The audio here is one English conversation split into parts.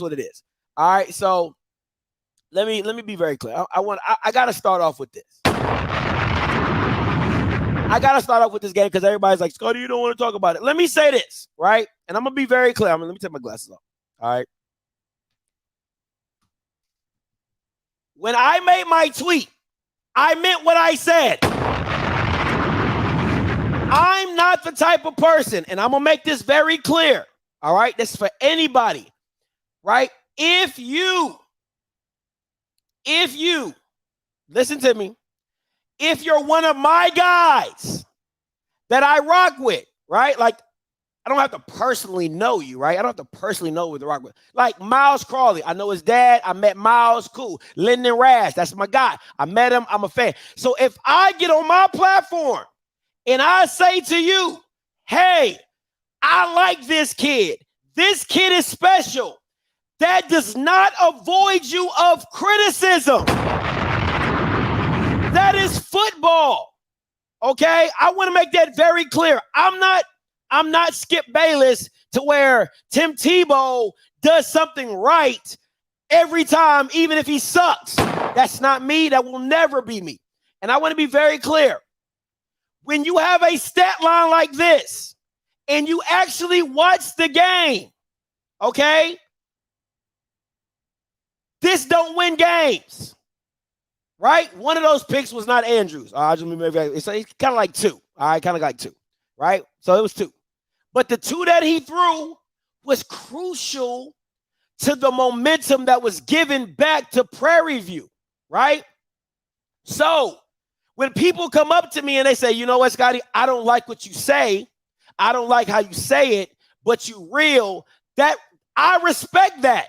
what it is. All right, so let me be very clear. I got to start off with this. I got to start off with this game because everybody's like, Scotty, you don't want to talk about it. Let me say this, right? And I'm going to be very clear. Let me take my glasses off. All right. When I made my tweet, I meant what I said. I'm not the type of person, and I'm going to make this very clear. All right. This is for anybody, right? If you, listen to me, if you're one of my guys that I rock with, right? Like, I don't have to personally know you, right? I don't have to personally know who to rock with. Like Miles Crawley, I know his dad. I met Miles, cool. Lyndon Rash, that's my guy. I met him. I'm a fan. So if I get on my platform and I say to you, hey, I like this kid. This kid is special. That does not avoid you of criticism. That is football. Okay? I want to make that very clear. I'm not Skip Bayless to where Tim Tebow does something right every time, even if he sucks. That's not me. That will never be me. And I want to be very clear. When you have a stat line like this and you actually watch the game, okay? This don't win games, right? One of those picks was not Andrews. It's kind of like two. All right, kind of like two, right? So it was two. But the two that he threw was crucial to the momentum that was given back to Prairie View, right? So when people come up to me and they say, you know what, Scotty, I don't like what you say. I don't like how you say it, but you real. That I respect that.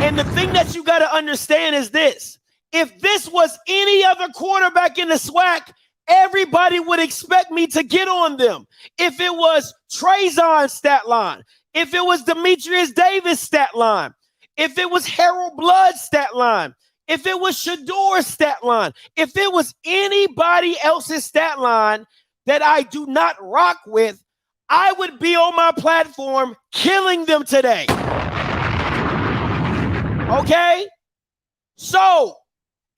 And the thing that you got to understand is this. If this was any other quarterback in the SWAC, everybody would expect me to get on them. If it was Trayvon's stat line, if it was Demetrius Davis' stat line, if it was Harold Blood's stat line, if it was Shador's stat line, if it was anybody else's stat line that I do not rock with, I would be on my platform killing them today. Okay? So,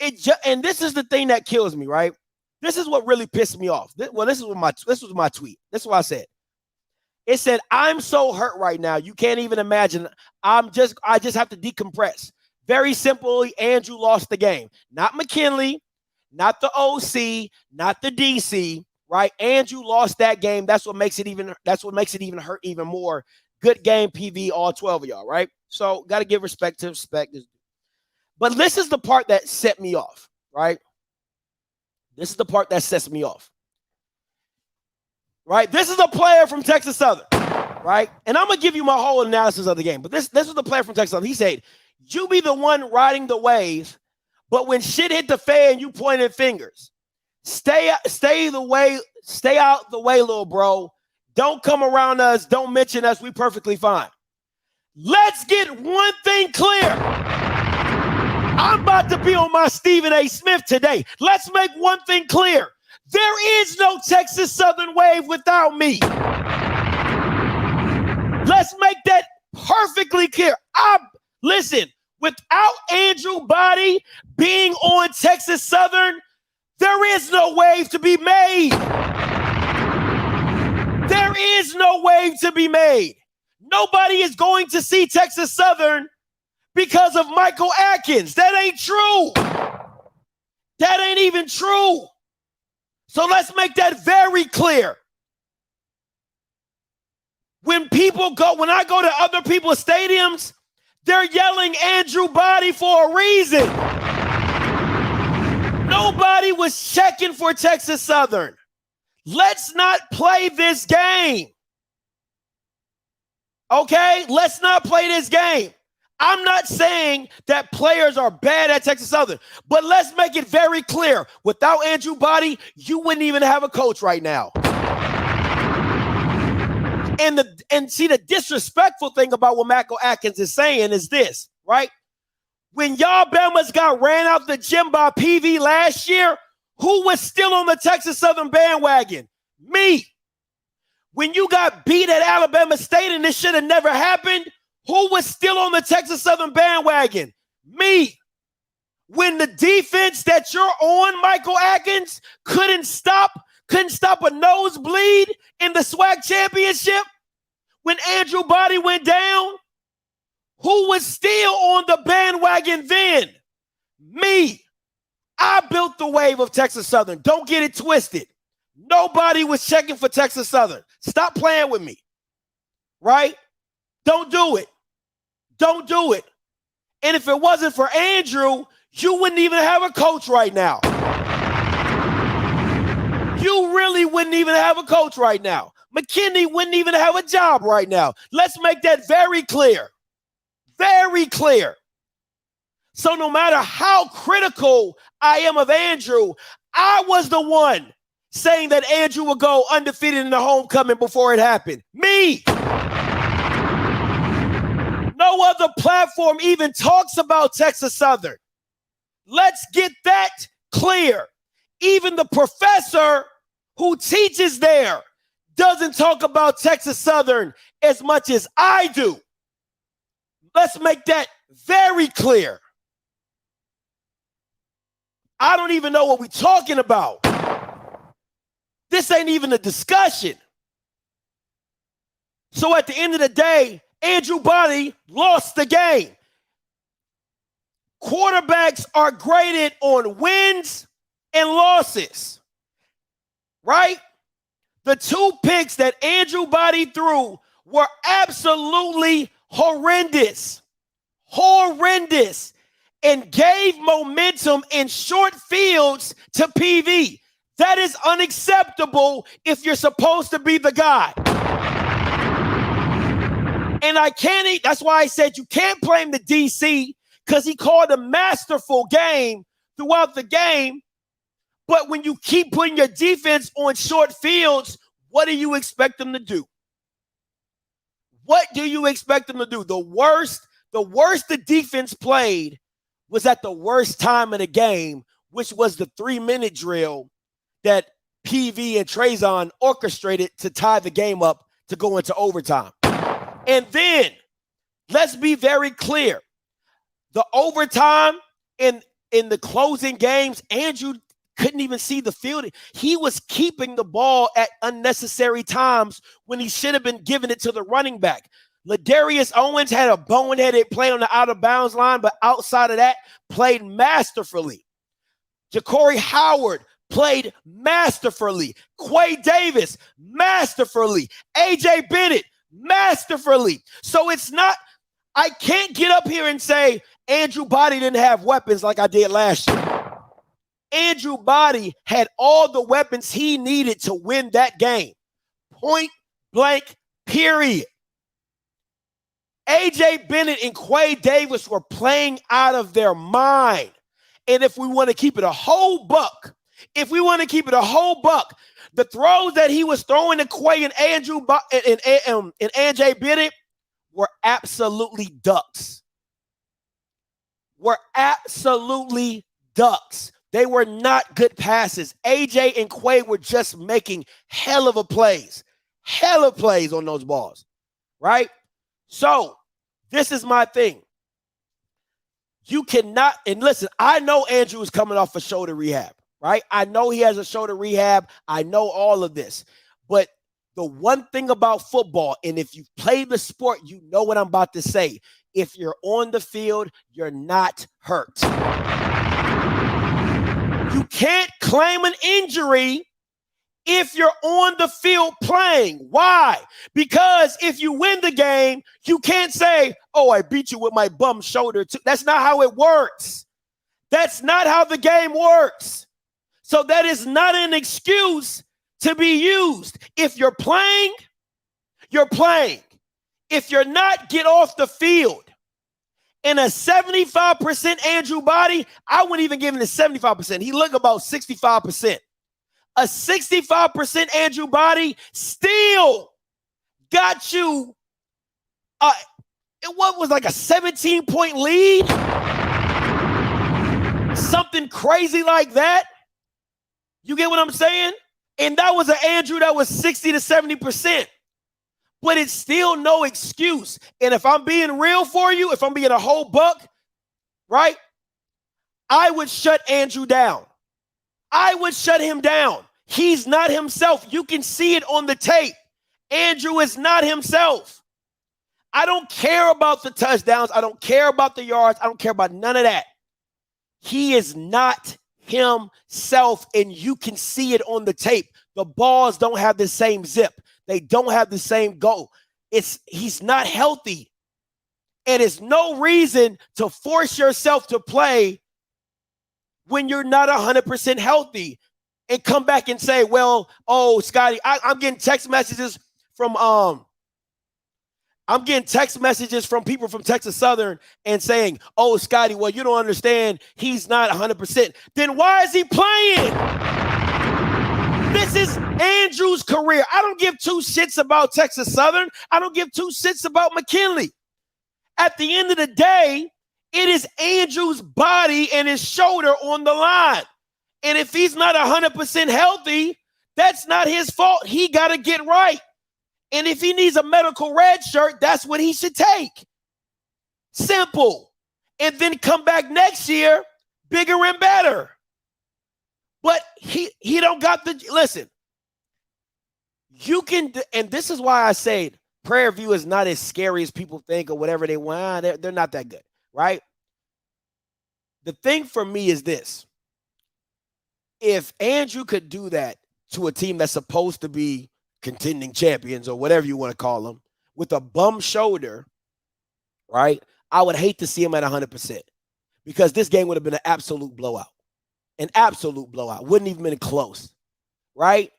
and this is the thing that kills me, right? This is what really pissed me off. This was my tweet. This is what I said. It said, I'm so hurt right now. You can't even imagine. I just have to decompress. Very simply, Andrew lost the game. Not McKinley, not the OC, not the DC, right? Andrew lost that game. That's what makes it even hurt even more. Good game, PV, all 12 of y'all, right? So got to give respect to respect. But this is the part that set me off, right? This is the part that sets me off. Right? This is a player from Texas Southern, right? And I'm going to give you my whole analysis of the game. But this is the player from Texas Southern. He said, you be the one riding the wave, but when shit hit the fan, you pointed fingers. Stay out the way, little bro. Don't come around us. Don't mention us. We perfectly fine. Let's get one thing clear. I'm about to be on my Stephen A. Smith today. Let's make one thing clear. There is no Texas Southern wave without me. Let's make that perfectly clear. Listen, without Andrew Body being on Texas Southern, there is no wave to be made. There is no wave to be made. Nobody is going to see Texas Southern because of Michael Atkins. That ain't true. That ain't even true. So let's make that very clear. When I go to other people's stadiums, they're yelling Andrew Body for a reason. Nobody was checking for Texas Southern. Let's not play this game. Okay? Let's not play this game. I'm not saying that players are bad at Texas Southern, but let's make it very clear. Without Andrew Body, you wouldn't even have a coach right now. And see, the disrespectful thing about what Michael Atkins is saying is this, right? When y'all Bamas got ran out the gym by PV last year, who was still on the Texas Southern bandwagon? Me. When you got beat at Alabama State and this should have never happened, Who was still on the Texas Southern bandwagon? Me. When the defense that you're on, Michael Atkins, couldn't stop a nosebleed in the SWAC championship, when Andrew Body went down, who was still on the bandwagon then? Me. I built the wave of Texas Southern. Don't get it twisted. Nobody was checking for Texas Southern. Stop playing with me. Right? Don't do it. Don't do it. And if it wasn't for Andrew, you wouldn't even have a coach right now. You really wouldn't even have a coach right now. McKinney wouldn't even have a job right now. Let's make that very clear. Very clear. So no matter how critical I am of Andrew, I was the one saying that Andrew would go undefeated in the homecoming before it happened. Me. No other platform even talks about Texas Southern. Let's get that clear. Even the professor who teaches there doesn't talk about Texas Southern as much as I do. Let's make that very clear. I don't even know what we're talking about. This ain't even a discussion. So at the end of the day, Andrew Body lost the game. Quarterbacks are graded on wins and losses, right? The two picks that Andrew Body threw were absolutely horrendous, and gave momentum in short fields to PV. That is unacceptable if you're supposed to be the guy. And that's why I said you can't blame the DC, because he called a masterful game throughout the game. But when you keep putting your defense on short fields, what do you expect them to do? What do you expect them to do? The worst the defense played was at the worst time in the game, which was the 3-minute drill that PV and Trezon orchestrated to tie the game up to go into overtime. And then, let's be very clear. The overtime in the closing games, Andrew couldn't even see the field. He was keeping the ball at unnecessary times when he should have been giving it to the running back. Ladarius Owens had a boneheaded play on the out-of-bounds line, but outside of that, played masterfully. Ja'Cory Howard played masterfully. Quay Davis, masterfully. A.J. Bennett, masterfully. So it's not, I can't get up here and say Andrew Body didn't have weapons like I did last year. Andrew Body had all the weapons he needed to win that game. Point blank, period. A.J. Bennett and Quay Davis were playing out of their mind. And if we want to keep it a whole buck, the throws that he was throwing to Quay and A.J. Bennett were absolutely ducks. They were not good passes. A.J. and Quay were just making hell of plays on those balls, right? So this is my thing. You cannot, and listen, I know Andrew is coming off a shoulder rehab, right? I know he has a shoulder rehab. I know all of this. But the one thing about football, and if you've played the sport, you know what I'm about to say. If you're on the field, you're not hurt. You can't claim an injury if you're on the field playing. Why? Because if you win the game, you can't say, oh, I beat you with my bum shoulder too. That's not how it works. That's not how the game works. So that is not an excuse to be used. If you're playing, you're playing. If you're not, get off the field. In a 75% Andrew Body, I wouldn't even give him the 75%. He looked about 65%. A 65% Andrew Body still got you, what was like a 17-point lead? Something crazy like that. You get what I'm saying? And that was an Andrew that was 60 to 70%. but it's still no excuse. And if I'm being real for you, if I'm being a whole buck, right, I would shut Andrew down. I would shut him down. He's not himself. You can see it on the tape. Andrew is not himself. I don't care about the touchdowns. I don't care about the yards. I don't care about none of that. He is not himself, and you can see it on the tape. The balls don't have the same zip. They don't have the same go. He's not healthy. And it's no reason to force yourself to play when you're not 100% healthy and come back and say, well, oh, Scotty, I'm getting text messages from people from Texas Southern and saying, oh, Scotty, well, you don't understand. He's not 100%. Then why is he playing? This is Andrew's career. I don't give two shits about Texas Southern. I don't give two shits about McKinley. At the end of the day, it is Andrew's body and his shoulder on the line. And if he's not 100% healthy, that's not his fault. He got to get right. And if he needs a medical red shirt, that's what he should take. Simple. And then come back next year, bigger and better. But he don't got the, listen, you can, and this is why I say Prairie View is not as scary as people think or whatever they want. They're not that good, right? The thing for me is this. If Andrew could do that to a team that's supposed to be contending champions or whatever you want to call them with a bum shoulder, right? I would hate to see him at 100% because this game would have been an absolute blowout. An absolute blowout. Wouldn't even been close, right?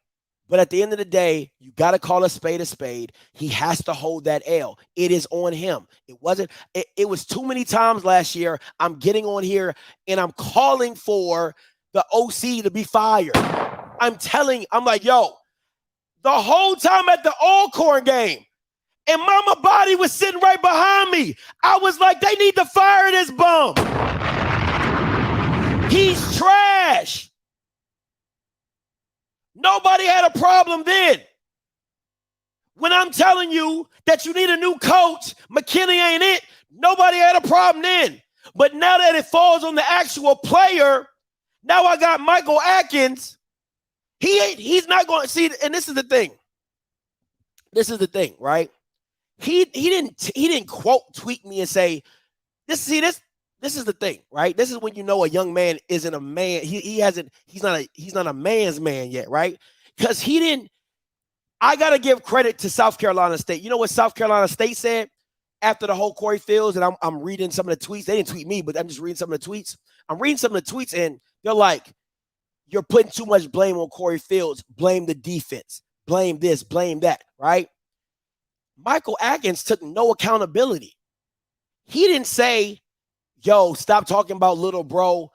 But at the end of the day, you got to call a spade a spade. He has to hold that L. It is on him. It was too many times last year. I'm getting on here and I'm calling for the OC to be fired. I'm like, yo, the whole time at the Alcorn game, and Mama Body was sitting right behind me. I was like, they need to fire this bum. He's trash. Nobody had a problem then. When I'm telling you that you need a new coach, McKinney ain't it. Nobody had a problem then. But now that it falls on the actual player, now I got Michael Atkins. He's not going to see, and this is the thing. This is the thing, right? He didn't quote tweet me and say, this is the thing, right? This is when you know a young man isn't a man. He's not a man's man yet, right? Because I gotta give credit to South Carolina State. You know what South Carolina State said after the whole Corey Fields, and I'm reading some of the tweets. They didn't tweet me, but I'm just reading some of the tweets. I'm reading some of the tweets, and they're like, you're putting too much blame on Corey Fields. Blame the defense. Blame this, blame that, right? Michael Atkins took no accountability. He didn't say, yo, stop talking about little bro.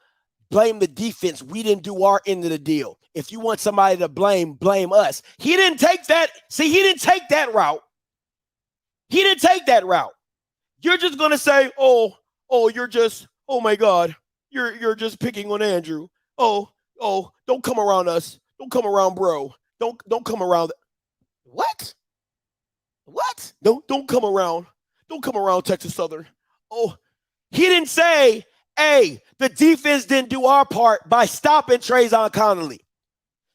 Blame the defense. We didn't do our end of the deal. If you want somebody to blame us. He didn't take that. See, he didn't take that route. He didn't take that route. You're just going to say, oh, you're just, oh my God, you're just picking on Andrew. Oh, don't come around us. Don't come around, bro. Don't come around. What? Don't come around. Don't come around Texas Southern. Oh, he didn't say, hey, the defense didn't do our part by stopping Trayvon Connolly.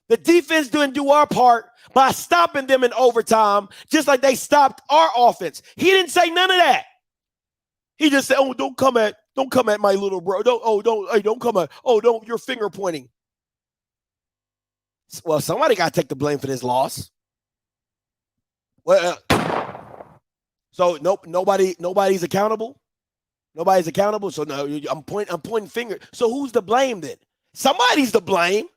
The defense didn't do our part by stopping them in overtime, just like they stopped our offense. He didn't say none of that. He just said, oh, don't come at my little bro. Don't come at, you're finger pointing. Well, somebody got to take the blame for this loss. Well, so nobody's accountable. Nobody's accountable. So no, I'm pointing fingers. So who's to blame then? Somebody's to blame.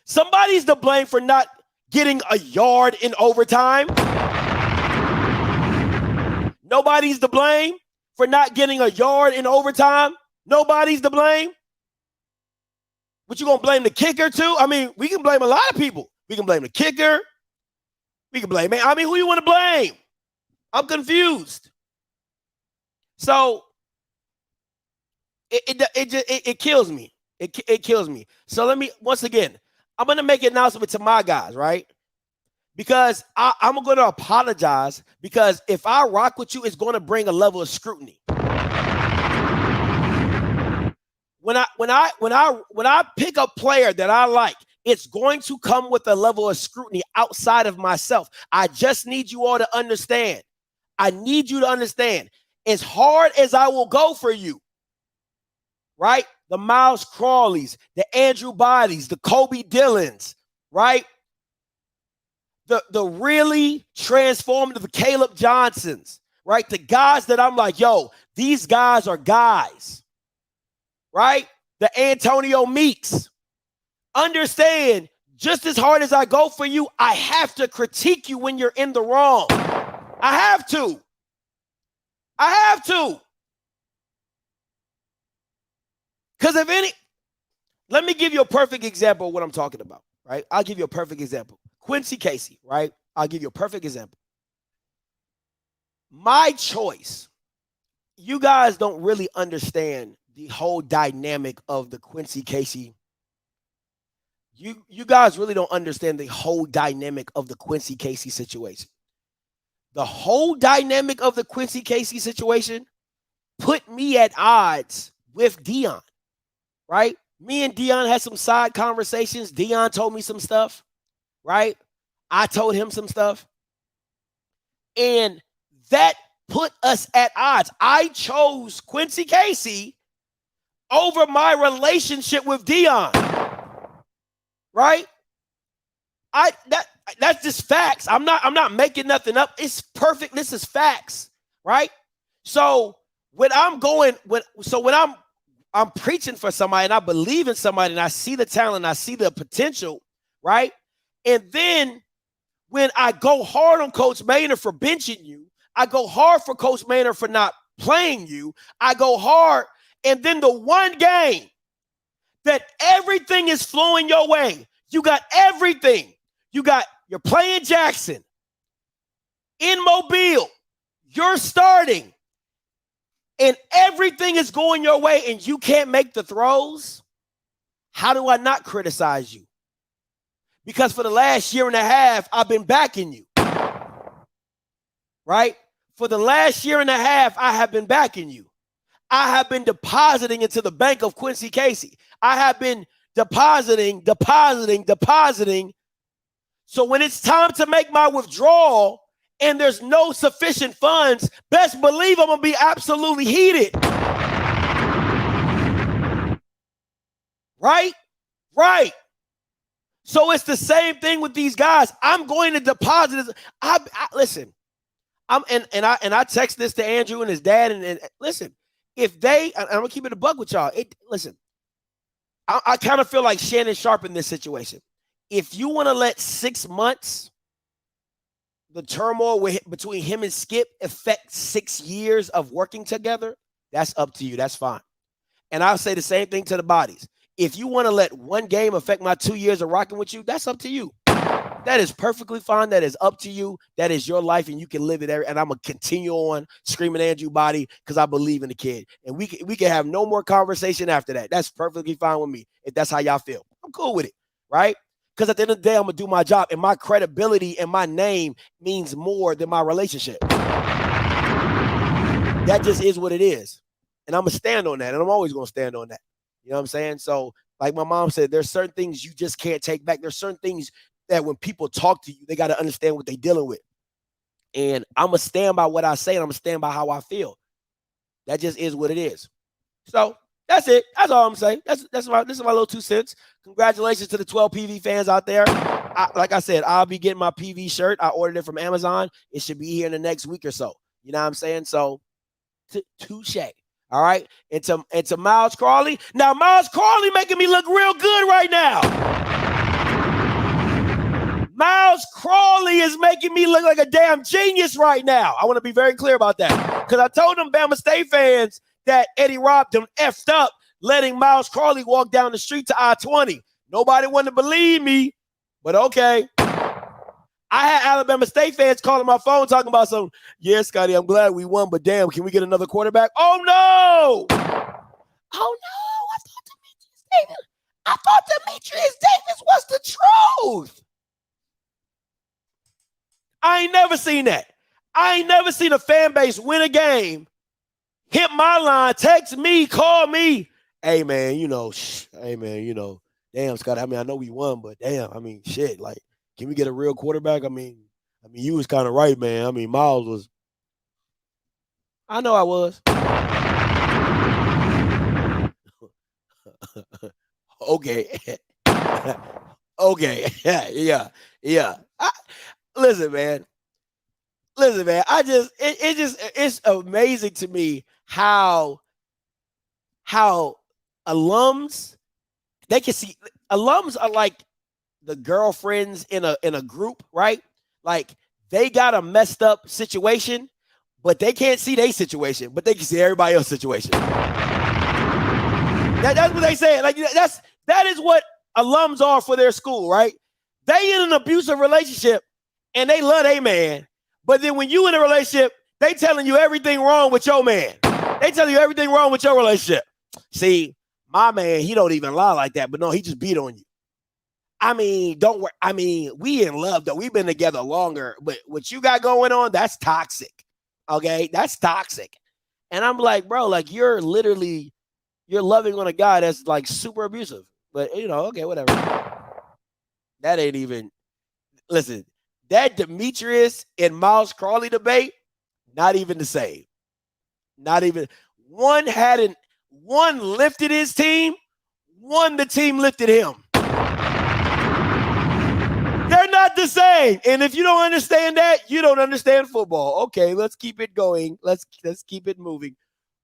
Somebody's to blame for not getting a yard in overtime. Nobody's to blame for not getting a yard in overtime. Nobody's to blame. But you gonna blame the kicker too? I mean, we can blame a lot of people. We can blame the kicker. We can blame, who you want to blame? I'm confused. So it kills me. It kills me. So let me, once again, I'm going to make an announcement to my guys, right? because I'm going to apologize, because if I rock with you, it's going to bring a level of scrutiny. When I pick a player that I like, it's going to come with a level of scrutiny outside of myself. I just need you all to understand. I need you to understand. As hard as I will go for you, right? The Miles Crawleys, the Andrew Bodies, the Kobe Dillons, right? The really transformative Caleb Johnsons, right? The guys that I'm like, yo, these guys are guys, right? The Antonio Meeks. Understand, just as hard as I go for you, I have to critique you when you're in the wrong. I have to. Because let me give you a perfect example of what I'm talking about, right? I'll give you a perfect example. Quincy Casey, right? I'll give you a perfect example. My choice, you guys don't really understand the whole dynamic of the Quincy Casey. You guys really don't understand the whole dynamic of the Quincy Casey situation. The whole dynamic of the Quincy Casey situation put me at odds with Dion, right? Me and Dion had some side conversations. Dion told me some stuff, right? I told him some stuff. And that put us at odds. I chose Quincy Casey over my relationship with Dion, right? That's just facts. I'm not making nothing up. It's perfect. This is facts, right? So when I'm preaching for somebody and I believe in somebody and I see the talent, I see the potential, right? And then when I go hard on Coach Maynard for benching you, I go hard for Coach Maynard for not playing you, I go hard, and then the one game that everything is flowing your way, you got everything. You're playing Jackson in Mobile, you're starting, and everything is going your way and you can't make the throws. How do I not criticize you? Because for the last year and a half, I've been backing you, right? For the last year and a half, I have been backing you. I have been depositing into the bank of Quincy Casey. I have been depositing. So when it's time to make my withdrawal and there's no sufficient funds, best believe I'm going to be absolutely heated. Right? So it's the same thing with these guys. I'm going to deposit. Listen, I text this to Andrew and his dad, and listen, if I'm gonna keep it a buck with y'all. Listen, I kind of feel like Shannon Sharp in this situation. If you want to let 6 months, the turmoil between him and Skip affect 6 years of working together, that's up to you. That's fine. And I'll say the same thing to the Bodies. If you want to let one game affect my 2 years of rocking with you, that's up to you. That is perfectly fine. That is up to you. That is your life, and you can live it. And I'm going to continue on screaming Andrew Body because I believe in the kid. And we can have no more conversation after that. That's perfectly fine with me if that's how y'all feel. I'm cool with it, right? Because at the end of the day, I'm going to do my job, and my credibility and my name means more than my relationship. That just is what it is. And I'm going to stand on that, and I'm always going to stand on that. You know what I'm saying? So like my mom said, there's certain things you just can't take back. There's certain things that when people talk to you, they got to understand what they're dealing with. And I'm going to stand by what I say, and I'm going to stand by how I feel. That just is what it is. So that's it. That's all I'm saying. This is my little 2 cents. Congratulations to the 12 PV fans out there. Like I said, I'll be getting my PV shirt. I ordered it from Amazon. It should be here in the next week or so. You know what I'm saying? So touche. All right. And to Miles Crawley. Now, Miles Crawley making me look real good right now. Miles Crawley is making me look like a damn genius right now. I want to be very clear about that. Because I told them Bama State fans that Eddie Robb them effed up letting Miles Crawley walk down the street to I-20. Nobody wanted to believe me, but okay. I had Alabama State fans calling my phone talking about something. Yeah, Scotty, I'm glad we won, but damn, can we get another quarterback? Oh, no. I thought Demetrius Davis was the truth. I ain't never seen that. I ain't never seen a fan base win a game, hit my line, text me, call me. Hey, man, damn, Scott, I know we won, but damn, shit, like, can we get a real quarterback? You was kind of right, man. Miles was. I know I was. Okay. Okay. Yeah. Listen, man. It's amazing to me how alums, they can see, alums are like the girlfriends in a group, right? Like, they got a messed up situation, but they can't see their situation, but they can see everybody else's situation. That's what they say. Like, that is what alums are for their school, right? They in an abusive relationship and they love their man, but then when you in a relationship, they telling you everything wrong with your man. They telling you everything wrong with your relationship. See, my man, he don't even lie like that, but no, he just beat on you. Don't worry. We in love, though. We've been together longer, but what you got going on, that's toxic. Okay? That's toxic. And I'm like, bro, like, you're loving on a guy that's like super abusive. But, okay, whatever. That ain't even, listen, that Demetrius and Miles Crawley debate, not even the same. Not even. One lifted his team, the team lifted him. They're not the same. And if you don't understand that, you don't understand football. Okay, let's keep it going. Let's keep it moving.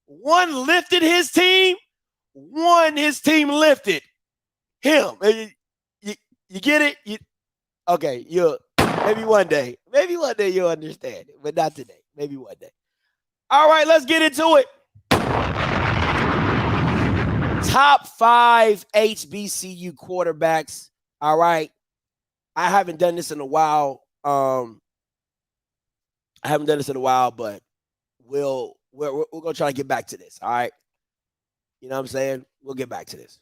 One lifted his team, his team lifted him. You get it? Okay, maybe one day you'll understand it, but not today. Maybe one day. All right, let's get into it. Top 5 HBCU quarterbacks. All right. I haven't done this in a while. But we're gonna try to get back to this. All right. You know what I'm saying? We'll get back to this.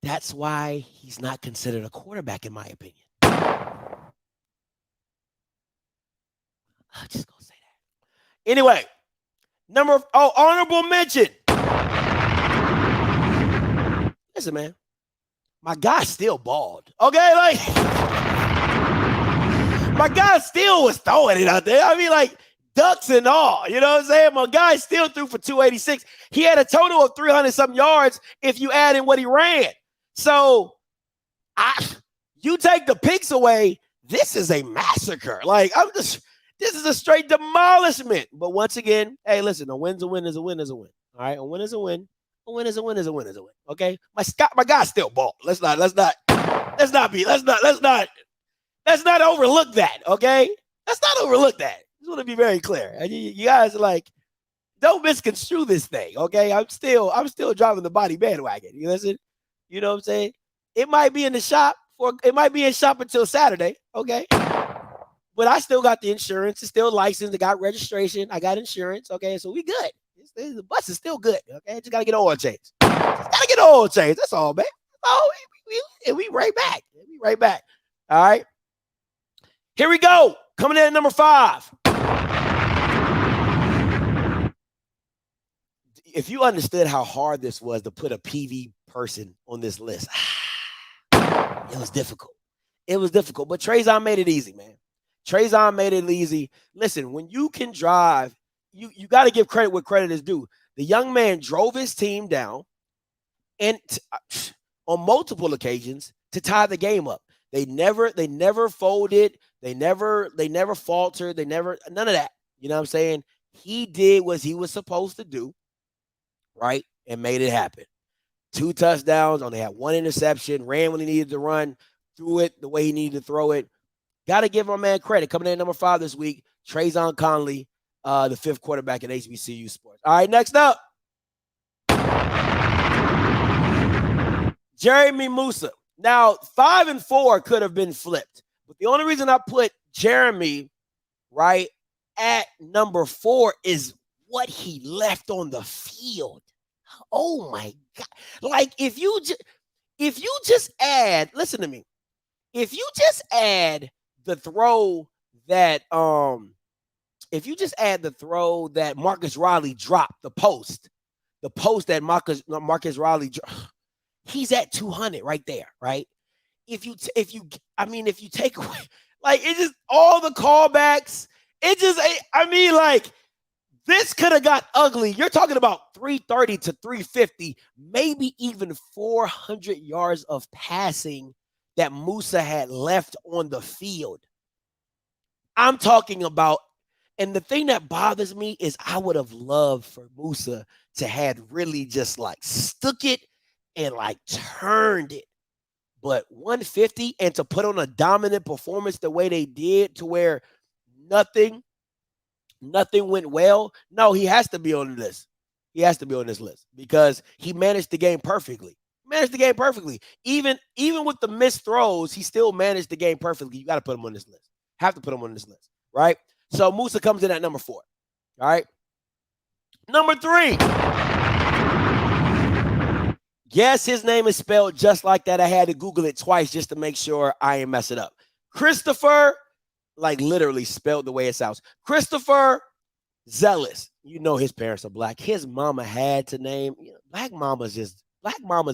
That's why he's not considered a quarterback, in my opinion. I'm just gonna say that. Anyway, honorable mention. Listen, man. My guy still balled. Okay, like, my guy still was throwing it out there. Like, ducks and all. You know what I'm saying? My guy still threw for 286. He had a total of 300-something yards if you add in what he ran. So, you take the picks away, this is a massacre. Like, this is a straight demolishment. But once again, hey, listen, a win's a win is a win is a win. All right, a win is a win. A win is a win is a win is a win. Okay, my guy's still balled. Let's not overlook that. Okay, let's not overlook that. I just want to be very clear. You guys are like, don't misconstrue this thing. Okay, I'm still driving the body bandwagon. You listen. You know what I'm saying? It might be in the shop until Saturday. Okay, but I still got the insurance. It's still licensed. I got registration. I got insurance. Okay, so we good. The bus is still good. Okay, just gotta get oil changed. That's all, man. Oh, we right back. All right. Here we go. Coming in at number 5. If you understood how hard this was to put a PV person on this list, it was difficult. But Trezon made it easy, man. Trezon made it easy. Listen, when you can drive, you got to give credit where credit is due. The young man drove his team down and on multiple occasions to tie the game up. They never folded. They never faltered. None of that. You know what I'm saying? He did what he was supposed to do, right? And made it happen. 2 touchdowns, only had 1 interception, ran when he needed to run, threw it the way he needed to throw it. Got to give my man credit. Coming in at number 5 this week, Trezon Conley, the 5th quarterback in HBCU sports. All right, next up, Jeremy Musa. Now, 5 and 4 could have been flipped, but the only reason I put Jeremy right at number 4 is what he left on the field. Oh my God! Like, if you just add, listen to me. If you just add the throw that if you just add the throw that Marcus Riley dropped, the post that Marcus Riley, he's at 200 right there, right? If you take away, like, it just, all the callbacks, it just, I mean, like, this could have got ugly. You're talking about 330 to 350, maybe even 400 yards of passing that Musa had left on the field. I'm talking about, and the thing that bothers me is I would have loved for Musa to had really just like stuck it and like turned it. But 150, and to put on a dominant performance the way they did, to where nothing went well. No, he has to be on the list. He has to be on this list because he managed the game perfectly. Even with the missed throws, he still managed the game perfectly. You got to put him on this list. Have to put him on this list, right? So Musa comes in at number 4. All right. Number 3. Yes, his name is spelled just like that. I had to Google it twice just to make sure I ain't mess it up. Christopher, like literally spelled the way it sounds. Christopher Zealous. You know his parents are black. His mama had to name, black mamas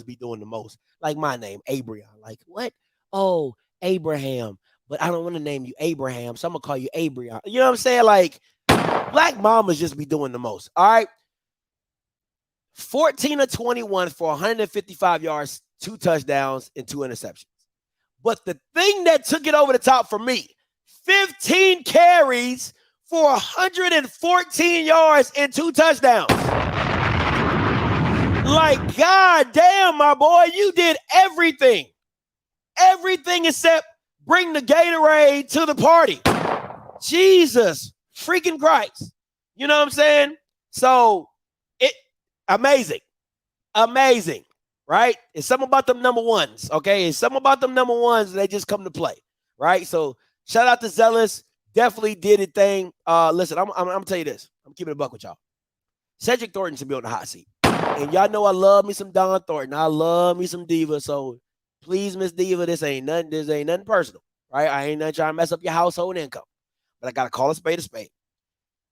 be doing the most. Like my name, Abraham. Like, what? Oh, Abraham. But I don't want to name you Abraham, so I'm going to call you Abraham. You know what I'm saying? Like, black mamas just be doing the most. All right. 14 of 21 for 155 yards, 2 touchdowns, and 2 interceptions. But the thing that took it over the top for me, 15 carries for 114 yards and 2 touchdowns. Like, God damn, my boy, you did everything. Everything except bring the Gatorade to the party. Jesus freaking Christ. You know what I'm saying? So, amazing, right? It's something about them number ones, okay? It's something about them number ones, they just come to play, right? So shout out to Zealous, definitely did a thing. Listen, I'm gonna tell you this. I'm keeping it a buck with y'all. Cedric Thornton should be on the hot seat, and y'all know I love me some Don Thornton. I love me some Diva. So please, Miss Diva, this ain't nothing personal, right? I ain't nothing trying to mess up your household income, but I gotta call a spade a spade.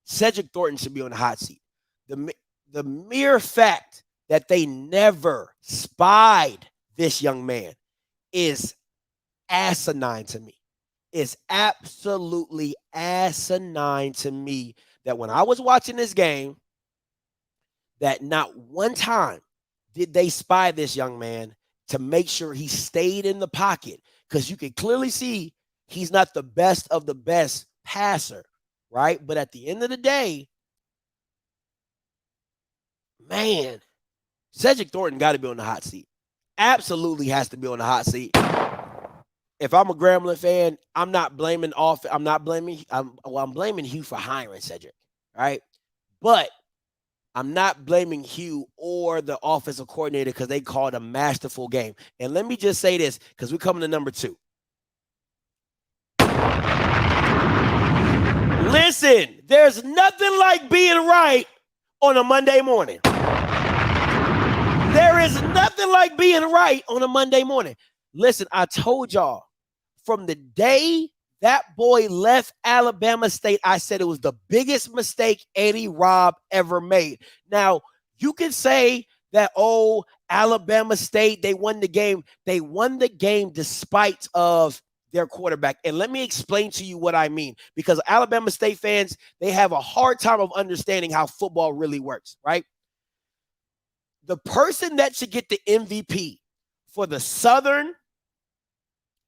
Cedric Thornton should be on the hot seat. The mere fact that they never spied this young man is asinine to me. It's absolutely asinine to me that when I was watching this game, that not one time did they spy this young man to make sure he stayed in the pocket, because you can clearly see he's not the best of the best passer, right? But at the end of the day, man, Cedric Thornton got to be on the hot seat. Absolutely has to be on the hot seat. If I'm a Grambling fan, I'm blaming Hugh for hiring Cedric, right? But I'm not blaming Hugh or the offensive coordinator because they called a masterful game. And let me just say this, because we're coming to number 2. Listen, there's nothing like being right on a Monday morning. There is nothing like being right on a Monday morning. Listen, I told y'all from the day that boy left Alabama State, I said it was the biggest mistake Eddie Robb ever made. Now, you can say that, oh, Alabama State, they won the game. They won the game despite of their quarterback. And let me explain to you what I mean, because Alabama State fans, they have a hard time of understanding how football really works, right? The person that should get the MVP for the Southern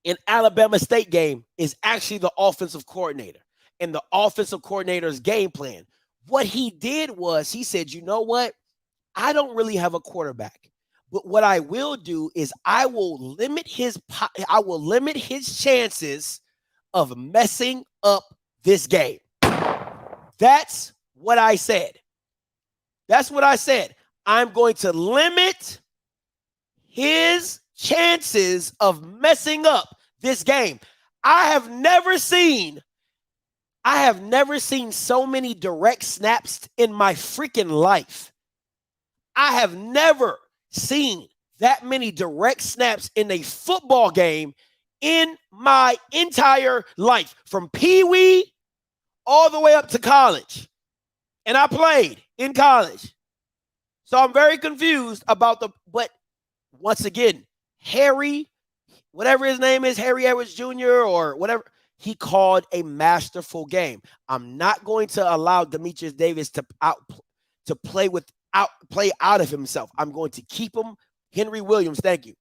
and Alabama State game is actually the offensive coordinator and the offensive coordinator's game plan. What he did was he said, you know what? I don't really have a quarterback, but what I will do is I will limit his chances of messing up this game. That's what I said. I'm going to limit his chances of messing up this game. I have never seen so many direct snaps in my freaking life. I have never seen that many direct snaps in a football game in my entire life, from Pee-wee all the way up to college. And I played in college. So I'm very confused about but once again, Harry, whatever his name is, Harry Edwards Jr. or whatever, he called a masterful game. I'm not going to allow Demetrius Davis to play out of himself. I'm going to keep him, Henry Williams, thank you.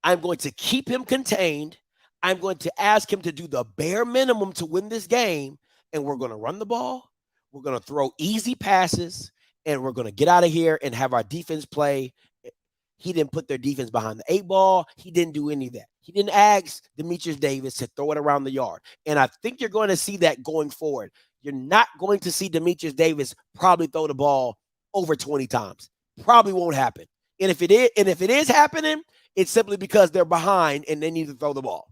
I'm going to keep him contained. I'm going to ask him to do the bare minimum to win this game, and we're going to run the ball. We're going to throw easy passes, and we're going to get out of here and have our defense play. He didn't put their defense behind the 8 ball. He didn't do any of that. He didn't ask Demetrius Davis to throw it around the yard. And I think you're going to see that going forward. You're not going to see Demetrius Davis probably throw the ball over 20 times. Probably won't happen. And if it is happening, it's simply because they're behind and they need to throw the ball.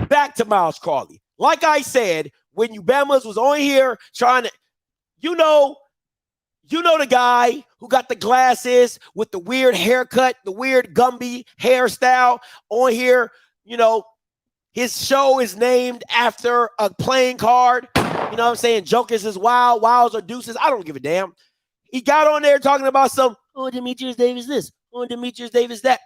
Back to Miles Crawley. Like I said, when Ubamas was on here trying to, you know the guy who got the glasses with the weird haircut, the weird Gumby hairstyle on here. His show is named after a playing card. You know what I'm saying? Jokers is wild, wilds or deuces. I don't give a damn. He got on there talking about Demetrius Davis this, Demetrius Davis that.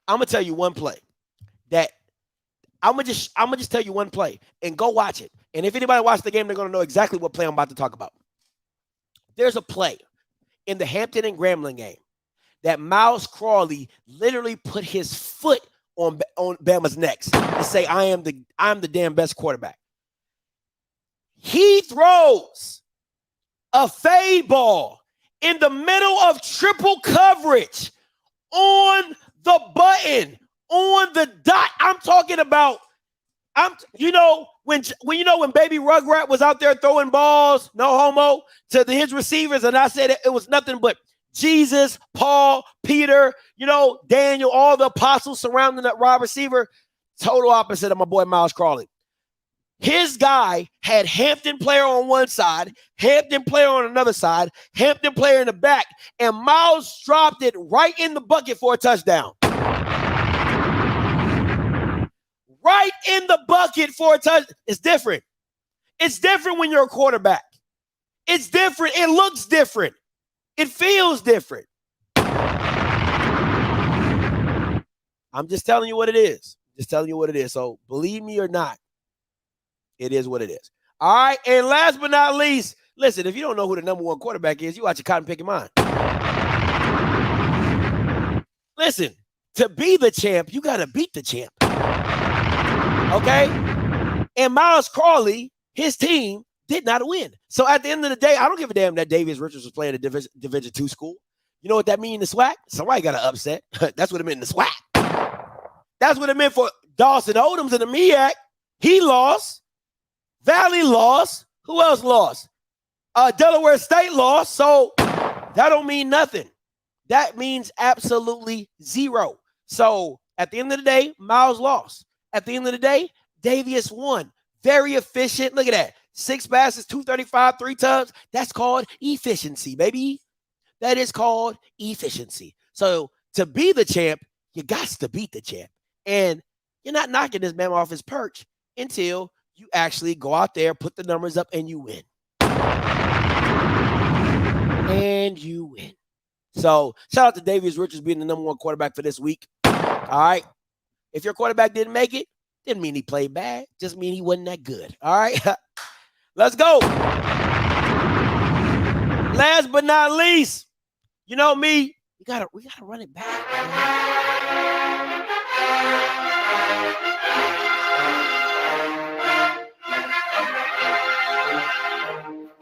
I'm going to tell you one play that I'm gonna just tell you one play and go watch it. And if anybody watched the game, they're going to know exactly what play I'm about to talk about. There's a play in the Hampton and Grambling game that Miles Crawley literally put his foot on Bama's neck to say, I'm the damn best quarterback. He throws a fade ball in the middle of triple coverage on the button, on the dot. I'm talking about, when Baby Rugrat was out there throwing balls, no homo, to his receivers, and I said it was nothing but Jesus, Paul, Peter, Daniel, all the apostles surrounding that wide receiver. Total opposite of my boy Miles Crawley. His guy had Hampton player on one side, Hampton player on another side, Hampton player in the back, and Miles dropped it right in the bucket for a touchdown. Right in the bucket for a touchdown. It's different. It's different when you're a quarterback. It's different. It looks different. It feels different. I'm just telling you what it is. So believe me or not, it is what it is. All right. And last but not least, listen, if you don't know who the number one quarterback is, you watch your cotton picking mine. Listen, to be the champ, you got to beat the champ. Okay? And Miles Crawley, his team, did not win. So at the end of the day, I don't give a damn that Davis Richards was playing a Division II school. You know what that means in the SWAC? Somebody got to upset. That's what it meant in the SWAC. That's what it meant for Dawson Odoms in the MEAC. He lost. Valley lost. Who else lost? Delaware State lost. So that don't mean nothing. That means absolutely zero. So at the end of the day, Miles lost. At the end of the day, Davius won. Very efficient. Look at that. 6 passes, 235, 3 tubs. That's called efficiency, baby. That is called efficiency. So to be the champ, you got to beat the champ. And you're not knocking this man off his perch until you actually go out there, put the numbers up, and you win. And you win. So shout out to Davius Richards being the number one quarterback for this week. All right. If your quarterback didn't make it, didn't mean he played bad. Just mean he wasn't that good. All right. Let's go. Last but not least, you know me, we gotta run it back.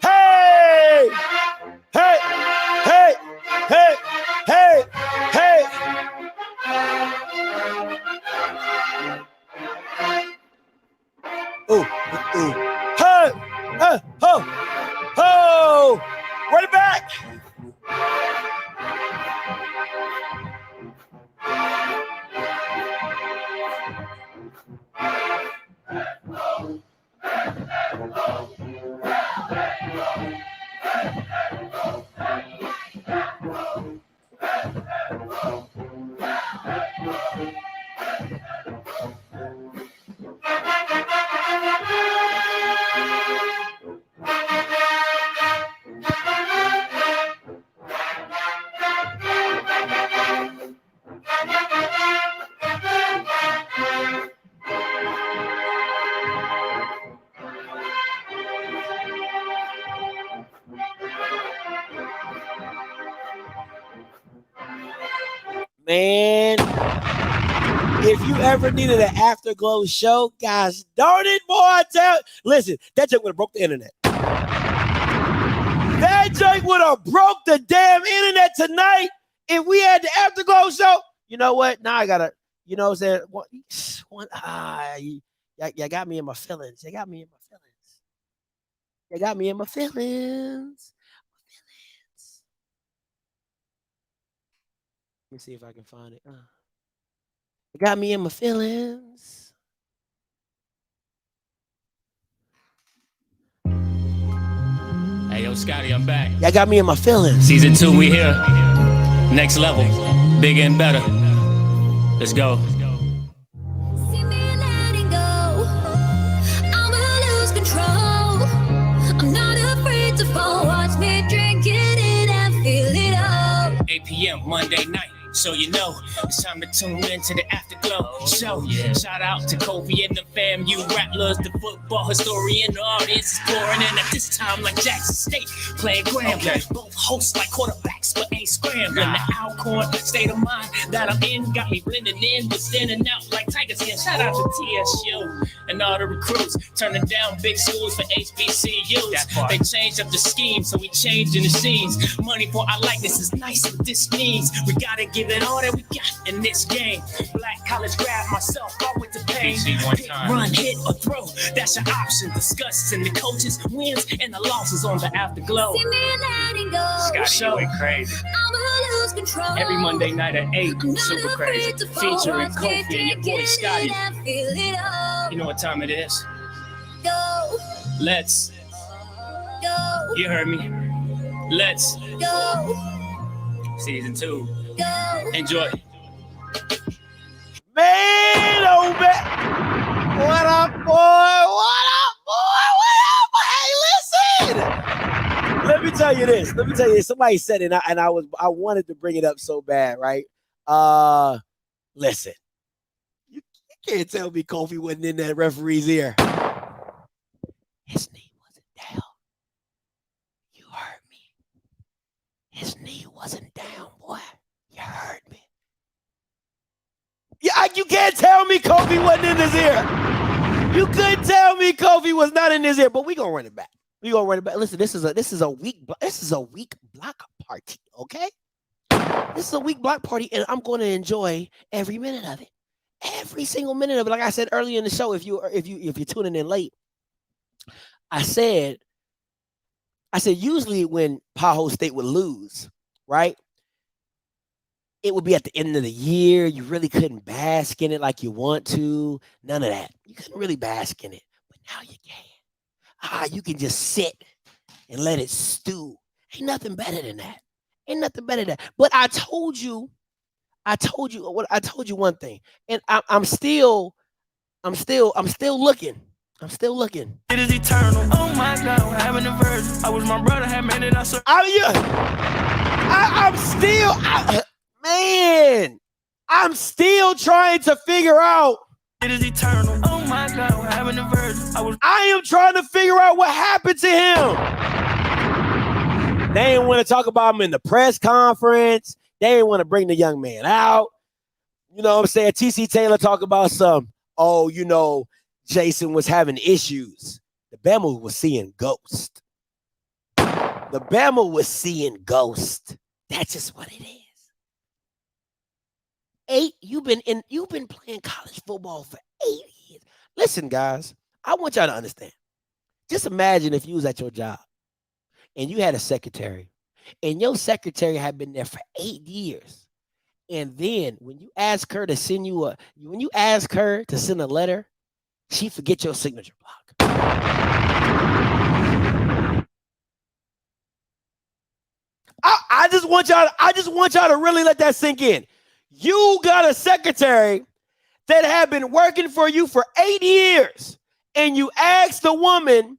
Hey! Hey! Hey! Hey! Hey! Hey! Ooh, ooh. Hey! Hey! Ho! Ho! Run it back! Man, if you ever needed an afterglow show, gosh darn it, boy, I tell. Listen, that joke would have broke the internet. That joke would have broke the damn internet tonight if we had the afterglow show. You know what? Now I gotta, you know what I'm saying? You got me in my feelings. You got me in my feelings. You got me in my feelings. Let me see if I can find it. You got me in my feelings. Hey, yo, Scotty, I'm back. Y'all got me in my feelings. Season 2, we here. Next level. Bigger and better. Let's go. See me letting go. I'ma lose control. I'm not afraid to fall. Watch me drink it in and feel it all. 8 p.m. Monday night. So you know, it's time to tune in to the Afterglow show. Yeah. Shout out to Kobe and the FAMU rattlers, the football historian, the audience is pouring in at this time like Jackson State playing Graham. Okay. Both hosts like quarterbacks, but ain't scrambling. The Alcorn state of mind that I'm in got me blending in, but standing out like Tiger Skin. Shout out to TSU and all the recruits, turning down big schools for HBCUs. They changed up the scheme, so we changing the scenes. Money for our likeness is nice, but this means we gotta give it all that we got in this game. Black college grad myself, all with the pain. Pick, run, hit, or throw, that's your option. Discussing the coaches, wins, and the losses on the Afterglow. See me letting go. Scotty, you went crazy. I'ma lose control. Every Monday night at 8, super crazy. Featuring Kofi and your boy Scotty. You know what time it is? Go. Let's. Go. You heard me. Let's. Go. Season 2. Go. Enjoy. Man, oh man. What up, boy? What up, boy? What up? Hey, listen. Let me tell you this. Somebody said it, and I wanted to bring it up so bad, right? Listen. You can't tell me Kofi wasn't in that referee's ear. His knee wasn't down. You heard me. His knee wasn't down, boy. You heard me. Yeah, you can't tell me Kofi wasn't in his ear. You couldn't tell me Kofi was not in his ear, but we gonna run it back. Listen, this is a weak block party, okay? This is a weak block party, and I'm going to enjoy every minute of it, every single minute of it. Like I said earlier in the show, if you're tuning in late, I said usually when Paho State would lose, right? It would be at the end of the year. You really couldn't bask in it like you want to. None of that. You couldn't really bask in it. But now you can. You can just sit and let it stew. Ain't nothing better than that. But I told you one thing. And I'm still looking. It is eternal. Oh my God, what happened to Virgil? I wish my brother had made it. I'm still trying to figure out. It is eternal. Oh my God, what happened to Virgil? I am trying to figure out what happened to him. They didn't want to talk about him in the press conference. They didn't want to bring the young man out. You know what I'm saying? TC Taylor talk about Jason was having issues. The Bama was seeing ghosts. That's just what it is. 8, you've been playing college football for 8 years. Listen, guys, I want y'all to understand. Just imagine if you was at your job and you had a secretary, and your secretary had been there for 8 years. And then when you ask her to send a letter, she forget your signature block. I just want y'all to really let that sink in. You got a secretary that had been working for you for 8 years, and you asked the woman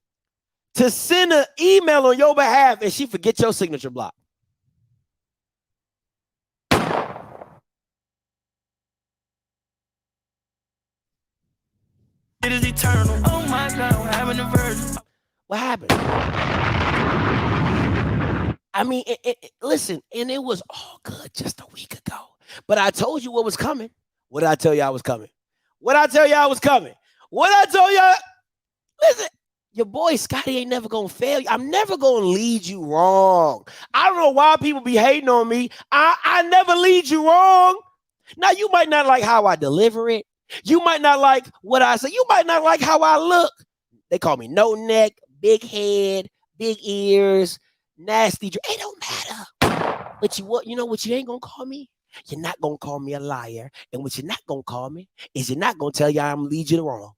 to send an email on your behalf, and she forget your signature block. It is eternal. Oh my God, what happened to Virgil? What happened? I mean, listen, and it was all good just a week ago. But I told you what was coming. What did I tell you I was coming? What did I tell you I was coming? What did I tell you? Listen, your boy Scotty ain't never gonna fail you. I'm never gonna lead you wrong. I don't know why people be hating on me. I never lead you wrong. Now, you might not like how I deliver it. You might not like what I say. You might not like how I look. They call me no neck, big head, big ears, nasty. It don't matter. But you know what you ain't gonna call me? You're not gonna call me a liar. And what you're not gonna call me is you're not gonna tell you I'm lead you wrong.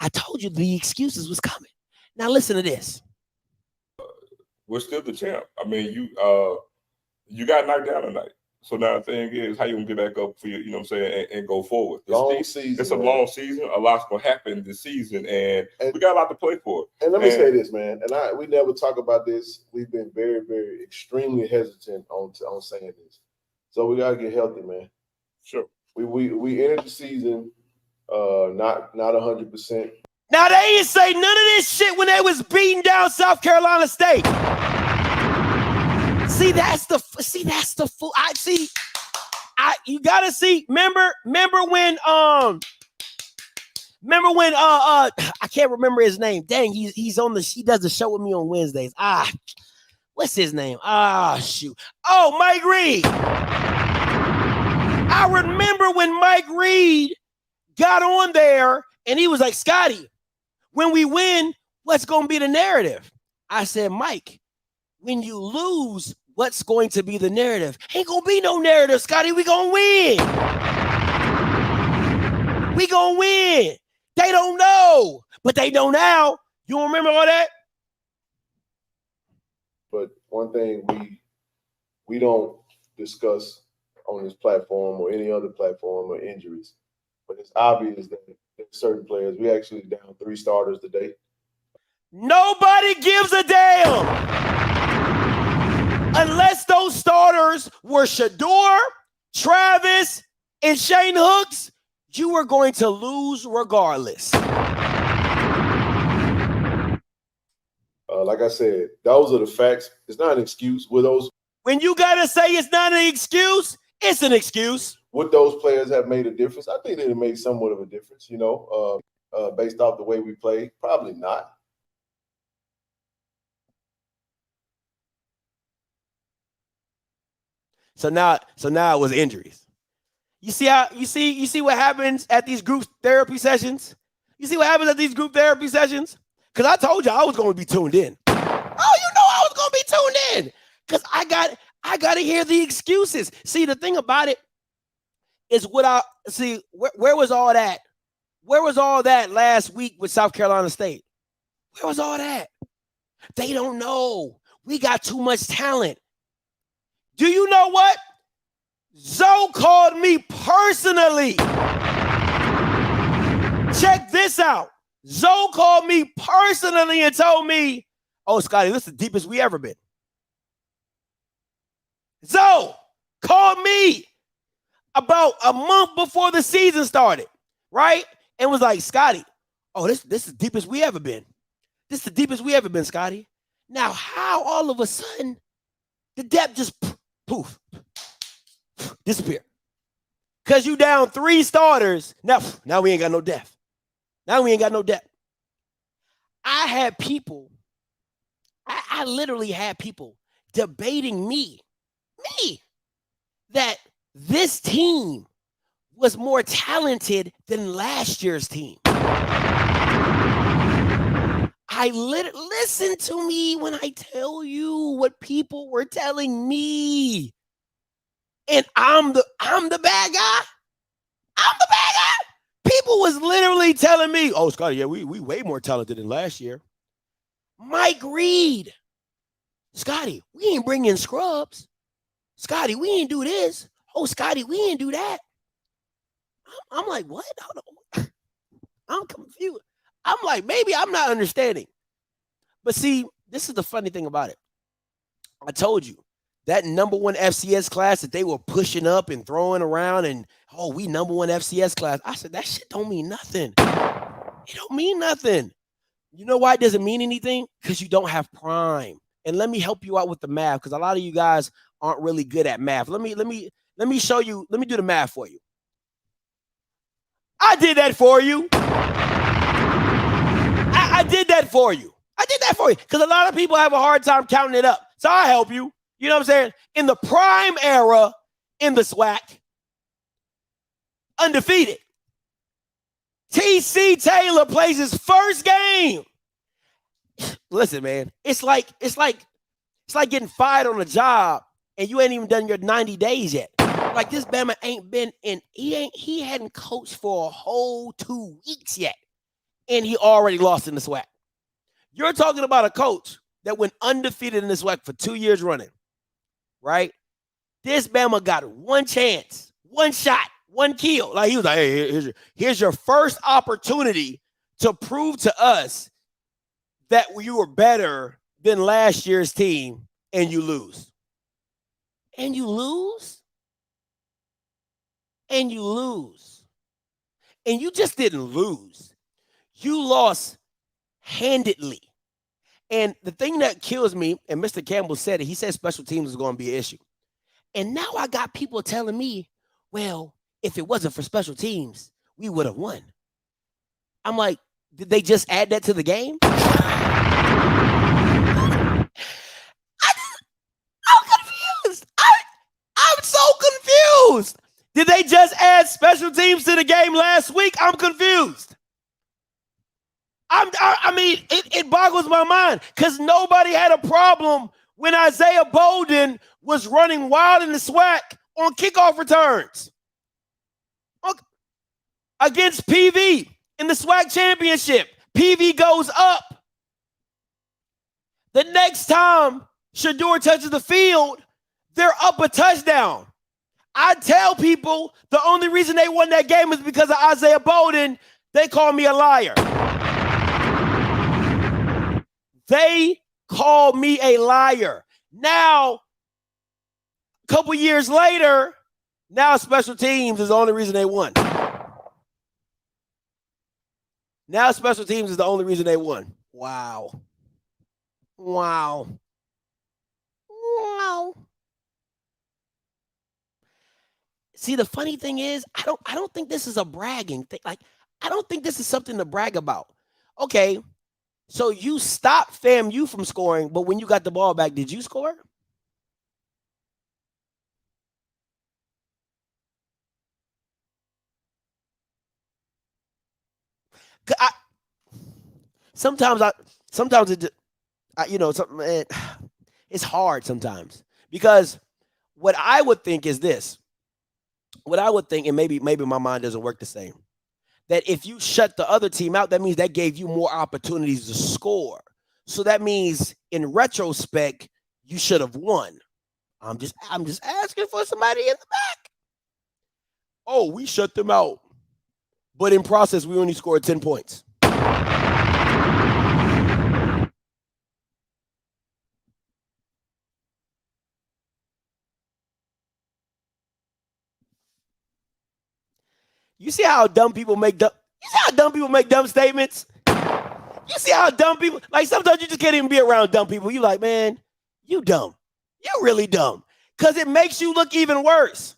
I told you the excuses was coming. Now listen to this. We're still the champ. I mean, you got knocked down tonight. So now the thing is, how you gonna get back up for you know what I'm saying, and go forward. It's a long season. A lot's gonna happen this season, and we got a lot to play for. And let me say this, man. And we never talk about this. We've been very, very extremely hesitant on saying this. So we gotta get healthy, man. Sure. We entered the season not 100%. Now they didn't say none of this shit when they was beating down South Carolina State. See, that's the fool. You gotta see. Remember when I can't remember his name. Dang, he does a show with me on Wednesdays. What's his name? Shoot. Oh, Mike Reed. I remember when Mike Reed got on there and he was like, Scotty, when we win, what's gonna be the narrative? I said, Mike, when you lose, what's going to be the narrative? Ain't gonna be no narrative, Scotty. We gonna win. We gonna win. They don't know, but they know now. You don't remember all that? But one thing we don't discuss on this platform or any other platform are injuries. But it's obvious that certain players, we actually down 3 starters today. Nobody gives a damn. Unless those starters were Shador, Travis, and Shane Hooks, you were going to lose regardless. Like I said, those are the facts. It's not an excuse. When you got to say it's not an excuse, it's an excuse. Would those players have made a difference? I think it made somewhat of a difference, based off the way we played. Probably not. So now it was injuries. You see what happens at these group therapy sessions? You see what happens at these group therapy sessions? Because I told you I was going to be tuned in. Oh, you know I was going to be tuned in. Because I got to hear the excuses. See, the thing about it is where was all that? Where was all that last week with South Carolina State? Where was all that? They don't know. We got too much talent. Do you know what? Zoe called me personally. Check this out. Zoe called me personally and told me, oh, Scotty, this is the deepest we ever been. Zoe called me about a month before the season started, right? And was like, Scotty, oh, this is the deepest we ever been. This is the deepest we ever been, Scotty. Now, how all of a sudden the depth just poof, disappear? Because you down 3 starters. Now we ain't got no depth. Now we ain't got no depth. I had people, I literally had people debating me, that this team was more talented than last year's team. Listen to me when I tell you what people were telling me. And I'm the bad guy. I'm the bad guy. People was literally telling me, oh, Scotty, yeah, we way more talented than last year. Mike Reed. Scotty, we ain't bring in scrubs. Scotty, we ain't do this. Oh, Scotty, we ain't do that. I'm like, what? Hold on. I'm confused. I'm like, maybe I'm not understanding. But see, this is the funny thing about it. I told you, that number 1 FCS class that they were pushing up and throwing around and, oh, we number 1 FCS class. I said, that shit don't mean nothing. It don't mean nothing. You know why it doesn't mean anything? Because you don't have prime. And let me help you out with the math, because a lot of you guys aren't really good at math. Let me Let me show you. Let me do the math for you. I did that for you. I did that for you. I did that for you because a lot of people have a hard time counting it up. So I'll help you. You know what I'm saying? In the prime era in the SWAC, undefeated. TC Taylor plays his first game. Listen, man, it's like getting fired on a job and you ain't even done your 90 days yet. Like this Bama ain't been in, he hadn't coached for a whole 2 weeks yet. And he already lost in the SWAC. You're talking about a coach that went undefeated in the SWAC for 2 years running, right? This Bama got one chance, one shot, one kill. Like he was like, hey, here's your first opportunity to prove to us that you were better than last year's team, and you lose. And you lose? And you lose. And you just didn't lose. You lost handedly. And the thing that kills me, and Mr. Campbell said it, he said special teams is going to be an issue. And now I got people telling me, well, if it wasn't for special teams, we would have won. I'm like, did they just add that to the game? I'm confused. I'm so confused. Did they just add special teams to the game last week? I'm confused. I mean, it boggles my mind because nobody had a problem when Isaiah Bolden was running wild in the SWAC on kickoff returns against PV in the SWAC championship. PV goes up. The next time Shedeur touches the field, they're up a touchdown. I tell people the only reason they won that game is because of Isaiah Bolden. They call me a liar. They call me a liar. Now, a couple years later, now special teams is the only reason they won. Now special teams is the only reason they won. Wow. Wow. Wow. See, the funny thing is, I don't think this is a bragging thing. Like, I don't think this is something to brag about. Okay, so you stopped FAMU from scoring, but when you got the ball back, did you score? Sometimes it's hard sometimes because what I would think is this. What I would think, and maybe my mind doesn't work the same, that if you shut the other team out, that means that gave you more opportunities to score. So that means in retrospect, you should have won. I'm just asking for somebody in the back. Oh, we shut them out. But in process, we only scored 10 points. You see how dumb people make dumb? You see how dumb people make dumb statements? You see how dumb people, like sometimes you just can't even be around dumb people. You like, man, you dumb. You're really dumb. Because it makes you look even worse.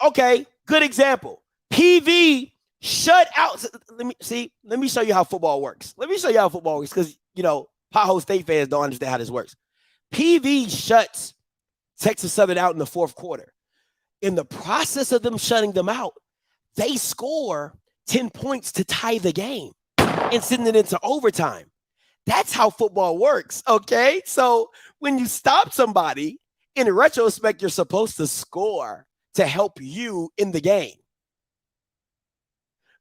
Okay, good example. PV shut out. Let me show you how football works. Let me show you how football works because, Pothole State fans don't understand how this works. PV shuts Texas Southern out in the fourth quarter. In the process of them shutting them out, they score 10 points to tie the game and send it into overtime. That's how football works, okay? So when you stop somebody, in retrospect, you're supposed to score to help you in the game.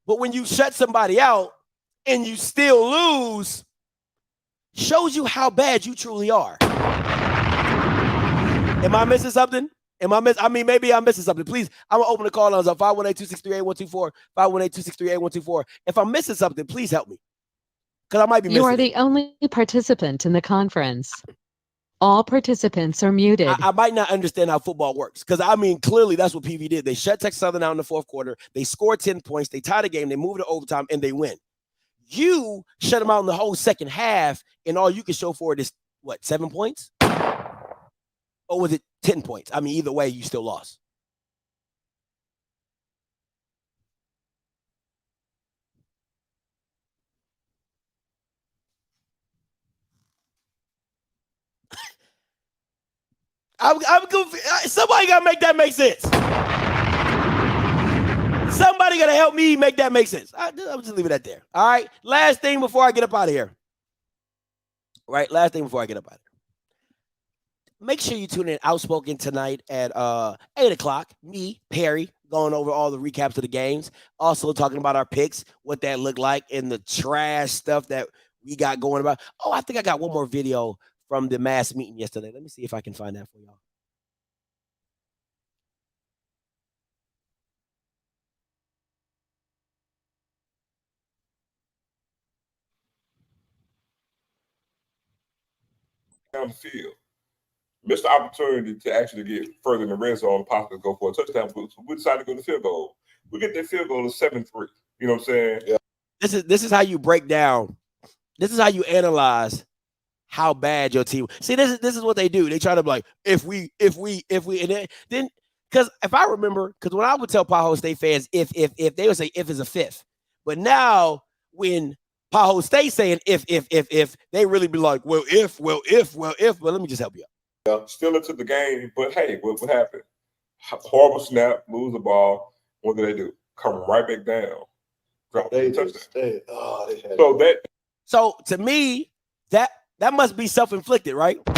But when you shut somebody out and you still lose, shows you how bad you truly are. Am I missing something? Maybe I'm missing something. Please, I'm going to open the call lines up 518-263-8124, 518-263-8124. If I'm missing something, please help me. Because I might be missing You are the only participant in the conference. All participants are muted. I might not understand how football works. Because, clearly that's what PV did. They shut Texas Southern out in the fourth quarter. They scored 10 points. They tied the game. They moved to overtime, and they win. You shut them out in the whole second half, and all you can show for it is, 7 points? Or was it 10 points? Either way, you still lost. I'm confused. Somebody gotta make that make sense. Somebody gotta help me make that make sense. I'll just leave it at there. All right. Last thing before I get up out of here. Right. Last thing before I get up out of here. Make sure you tune in Outspoken tonight at 8 o'clock. Me, Perry, going over all the recaps of the games. Also talking about our picks, what that looked like, and the trash stuff that we got going about. Oh, I think I got one more video from the mass meeting yesterday. Let me see if I can find that for y'all. Down the field. Missed the opportunity to actually get further in the red zone, possibly go for a touchdown. We decided to go to field goal. We get that field goal of 7-3. You know what I'm saying? Yeah. This is how you break down. This is how you analyze how bad your team. See, this is what they do. They try to be like, if we, and then because if I remember, because when I would tell Paho State fans, if they would say if is a fifth, but now when Paho State saying if they really be like, well, if, let me just help you out. Yeah, still into the game, but hey, what happened? Horrible snap, lose the ball. What do they do? Come right back down. Drop the touchdown. So to me, that must be self-inflicted, right? That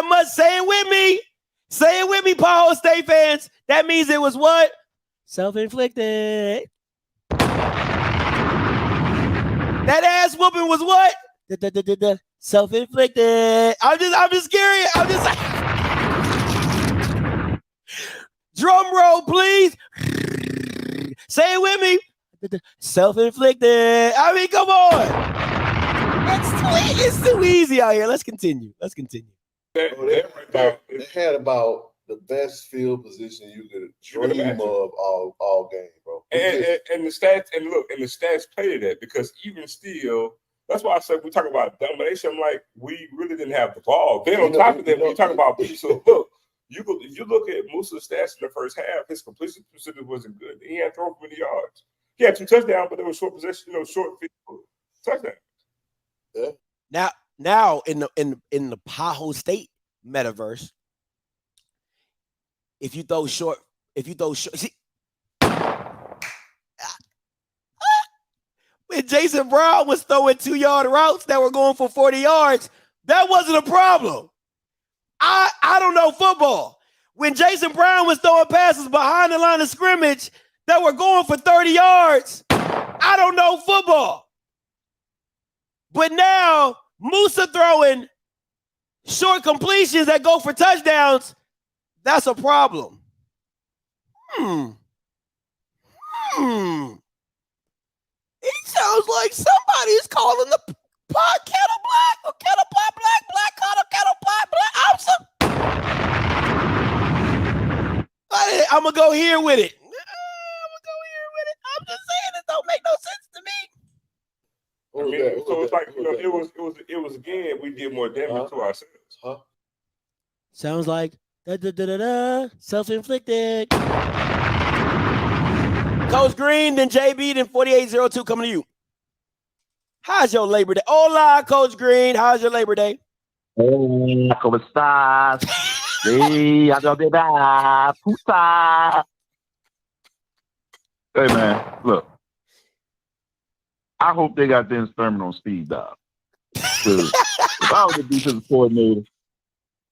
must say it with me. Say it with me, Paho State fans. That means it was what? Self-inflicted. That ass whooping was what? Self-inflicted. I'm just curious. I'm just drum roll, please. Say it with me. Self-inflicted. I mean, come on. It's too easy out here. Let's continue. They had about the best field position you could dream of all game, bro. And the stats play to that, because even still, that's why I said we talk about domination. I'm like, we really didn't have the ball. Then on top of that, when you talk about so look, if you look at most of the stats in the first half, his completion percentage wasn't good. He had thrown for many yards. He had 2 touchdowns, but they were short possession, short field touchdowns. Yeah. Now in the Paho State metaverse, if you throw short, see, when Jason Brown was throwing 2-yard routes that were going for 40 yards, that wasn't a problem. I don't know football. When Jason Brown was throwing passes behind the line of scrimmage that were going for 30 yards, I don't know football. But now Musa throwing short completions that go for touchdowns, that's a problem. It sounds like somebody's calling the pot kettle black or kettle pot black, black kettle pot black. I'm going to go here with it. I'm just saying it don't make no sense to me. So it's like, it was again, we did more damage to ourselves. Sounds like self-inflicted. Coach Green, then JB, then 4802 coming to you. How's your Labor Day? Hola, Coach Green. How's your Labor Day? Hola, ¿cómo estás? Sí, ¿a dónde vas? Puta. Hey, man, look. I hope they got Dennis Thurman on speed dial. If I was the defensive coordinator,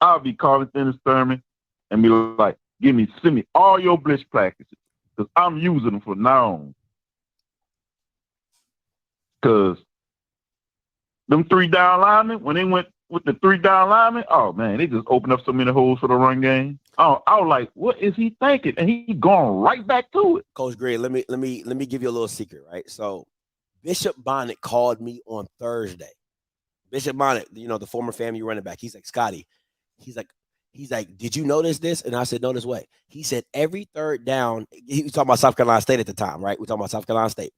I would be calling Dennis Thurman and be like, send me all your blitz practices, because I'm using them from now on. Because them 3-down linemen, when they went with the 3-down linemen, oh man, they just opened up so many holes for the run game. Oh, I was like, what is he thinking? And he going right back to it. Coach Green, let me give you a little secret, right? So Bishop Bonnet called me on Thursday. Bishop Bonnet, the former FAMU running back. He's like, Scotty, he's like, did you notice this? And I said, notice what? He said every third down, he was talking about South Carolina State at the time, right? We're talking about South Carolina State.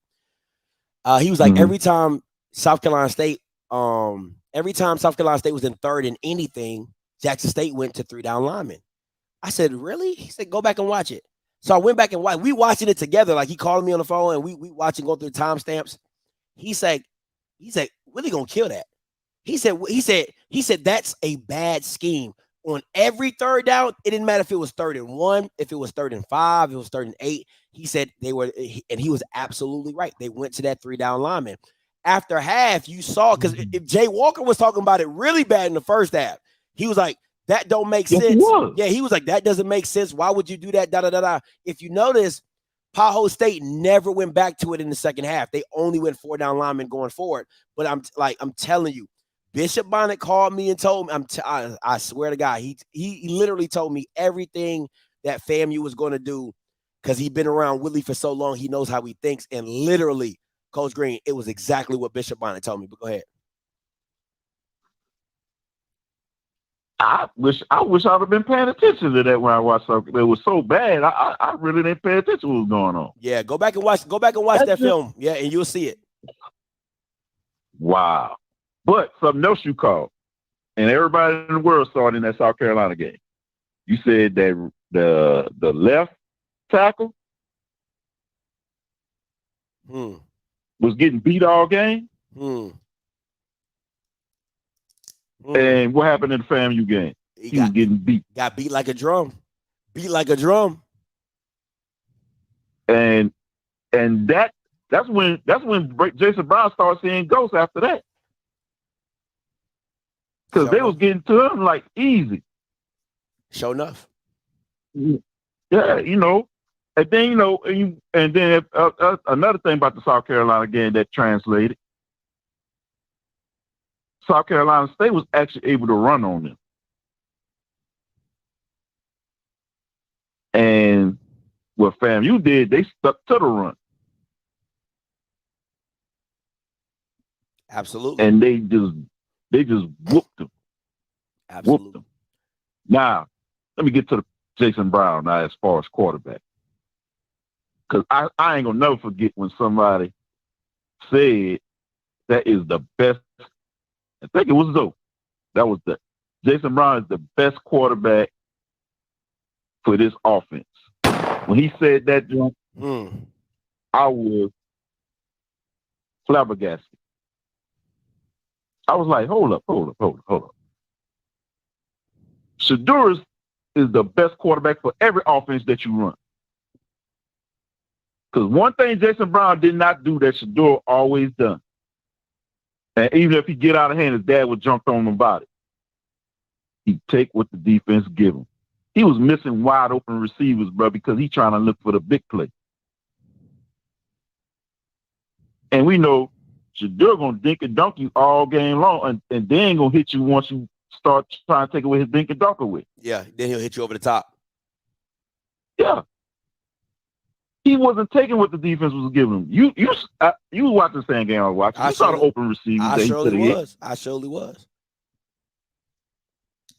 He was like, every time South Carolina State was in third in anything, Jackson State went to 3-down linemen. I said, really? He said, go back and watch it. So I went back and watched. We watching it together. Like, he called me on the phone and we watching, go through the timestamps. He said, really gonna kill that. He said that's a bad scheme. On every third down, it didn't matter if it was 3rd and 1, if it was 3rd and 5, if it was 3rd and 8. He said and he was absolutely right. They went to that 3-down lineman. After half, you saw, because if Jay Walker was talking about it really bad in the first half, he was like, that don't make sense. Yeah, he was like, that doesn't make sense. Why would you do that? Da da da da. If you notice, Tahoe State never went back to it in the second half. They only went 4-down linemen going forward. But I'm telling you, Bishop Bonnet called me and told me, I swear to God, he literally told me everything that FAMU was going to do, because he's been around Willie for so long. He knows how he thinks. And literally, Coach Green, it was exactly what Bishop Bonnet told me. But go ahead. I wish I'd have been paying attention to that when I watched something. It was so bad. I really didn't pay attention to what was going on. Yeah, go back and watch that film. Yeah, and you'll see it. Wow. But something else you called, and everybody in the world saw it in that South Carolina game. You said that the left tackle was getting beat all game. And what happened in the FAMU game? He was getting beat. Got beat like a drum. Beat like a drum. And that's when Jason Brown started seeing ghosts after that. Because they was getting to him like easy. Sure enough. Yeah, you know. And then, you know, and then another thing about the South Carolina game that translated, South Carolina State was actually able to run on them. And what FAMU did, they stuck to the run. Absolutely. And they just whooped them. Absolutely. Whooped them. Now, let me get to the Jason Brown now as far as quarterback. Because I ain't going to never forget when somebody said that is the best. I think it was Zoe. That was Jason Brown is the best quarterback for this offense. When he said that, I was flabbergasted. I was like, hold up. Shedeur is the best quarterback for every offense that you run. Because one thing Jason Brown did not do that Shedeur always done. And even if he get out of hand, his dad would jump on him about it. He'd take what the defense give him. He was missing wide open receivers, bro, because he's trying to look for the big play. And we know Shedeur gonna dink and dunk you all game long, and then gonna hit you once you start trying to take away his dink and dunk away. Yeah, then he'll hit you over the top. Yeah. He wasn't taking what the defense was giving him. You watched the same game I was watching. You saw the open receivers. I surely was.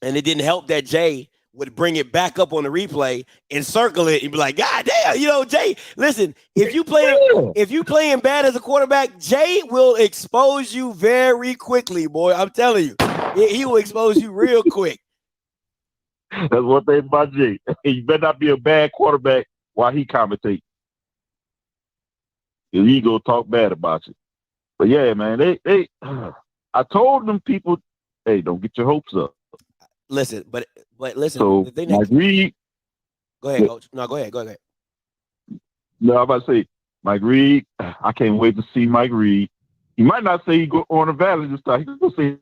And it didn't help that Jay would bring it back up on the replay and circle it and be like, God damn, you know, Jay, listen, if you playing bad as a quarterback, Jay will expose you very quickly, boy. I'm telling you. He will expose you real quick. That's one thing about Jay. You better not be a bad quarterback while he commentates. He go talk bad about you. But yeah, man, they I told them people, hey, don't get your hopes up. Listen, but listen. So the thing Mike Reed. Go ahead, Coach. No, go ahead. No, I'm about to say Mike Reed. I can't wait to see Mike Reed. He might not say he go on the Valley this time. He's gonna say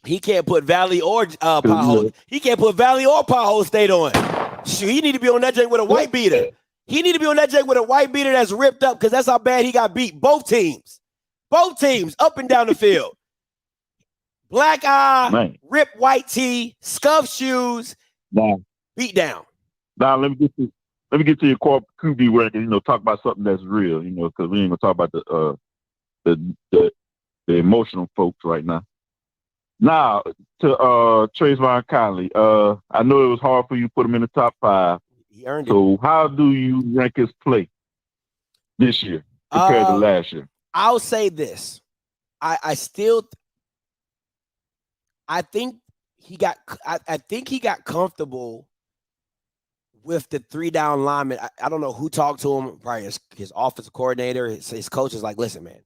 he can't put Valley or Tahoe. He can't put Valley or Tahoe State on. Shoot, he need to be on that joint with a white beater. He need to be on that joint with a white beater that's ripped up, because that's how bad he got beat. Both teams, up and down the field. Black eye, ripped white tee, scuffed shoes, beat down. Now let me get to your QB record. You know, talk about something that's real. You know, because we ain't gonna talk about the emotional folks right now. Now to Trayvon Conley. I know it was hard for you to put him in the top 5. He earned it. So how do you rank his play this year compared to last year? I'll say this. I think he got comfortable with the 3-down lineman. I don't know who talked to him, probably his offensive coordinator, his coach is like, listen, man,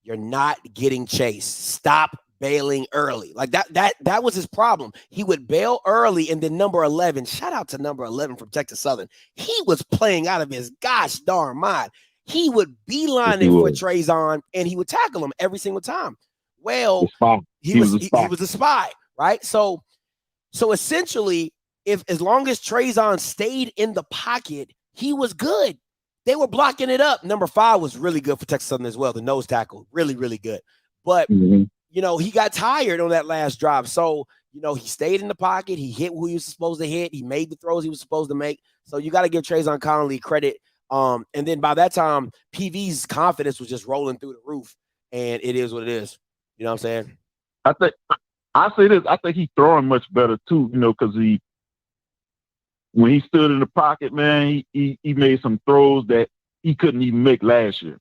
You're not getting chased. Stop bailing early. Like that was his problem. He would bail early, and then number 11, shout out to number 11 from Texas Southern. He was playing out of his gosh darn mind. He would beeline it for Trezon, and he would tackle him every single time. Well, he was a spy, right? So essentially, as long as Trezon stayed in the pocket, he was good. They were blocking it up. Number 5 was really good for Texas Southern as well. The nose tackle, really, really good. But he got tired on that last drive. So he stayed in the pocket. He hit who he was supposed to hit. He made the throws he was supposed to make. So you got to give Trezon Connolly credit. And then by that time, PV's confidence was just rolling through the roof, and it is what it is. You know what I'm saying? I think he's throwing much better too. Because when he stood in the pocket, man, he made some throws that he couldn't even make last year.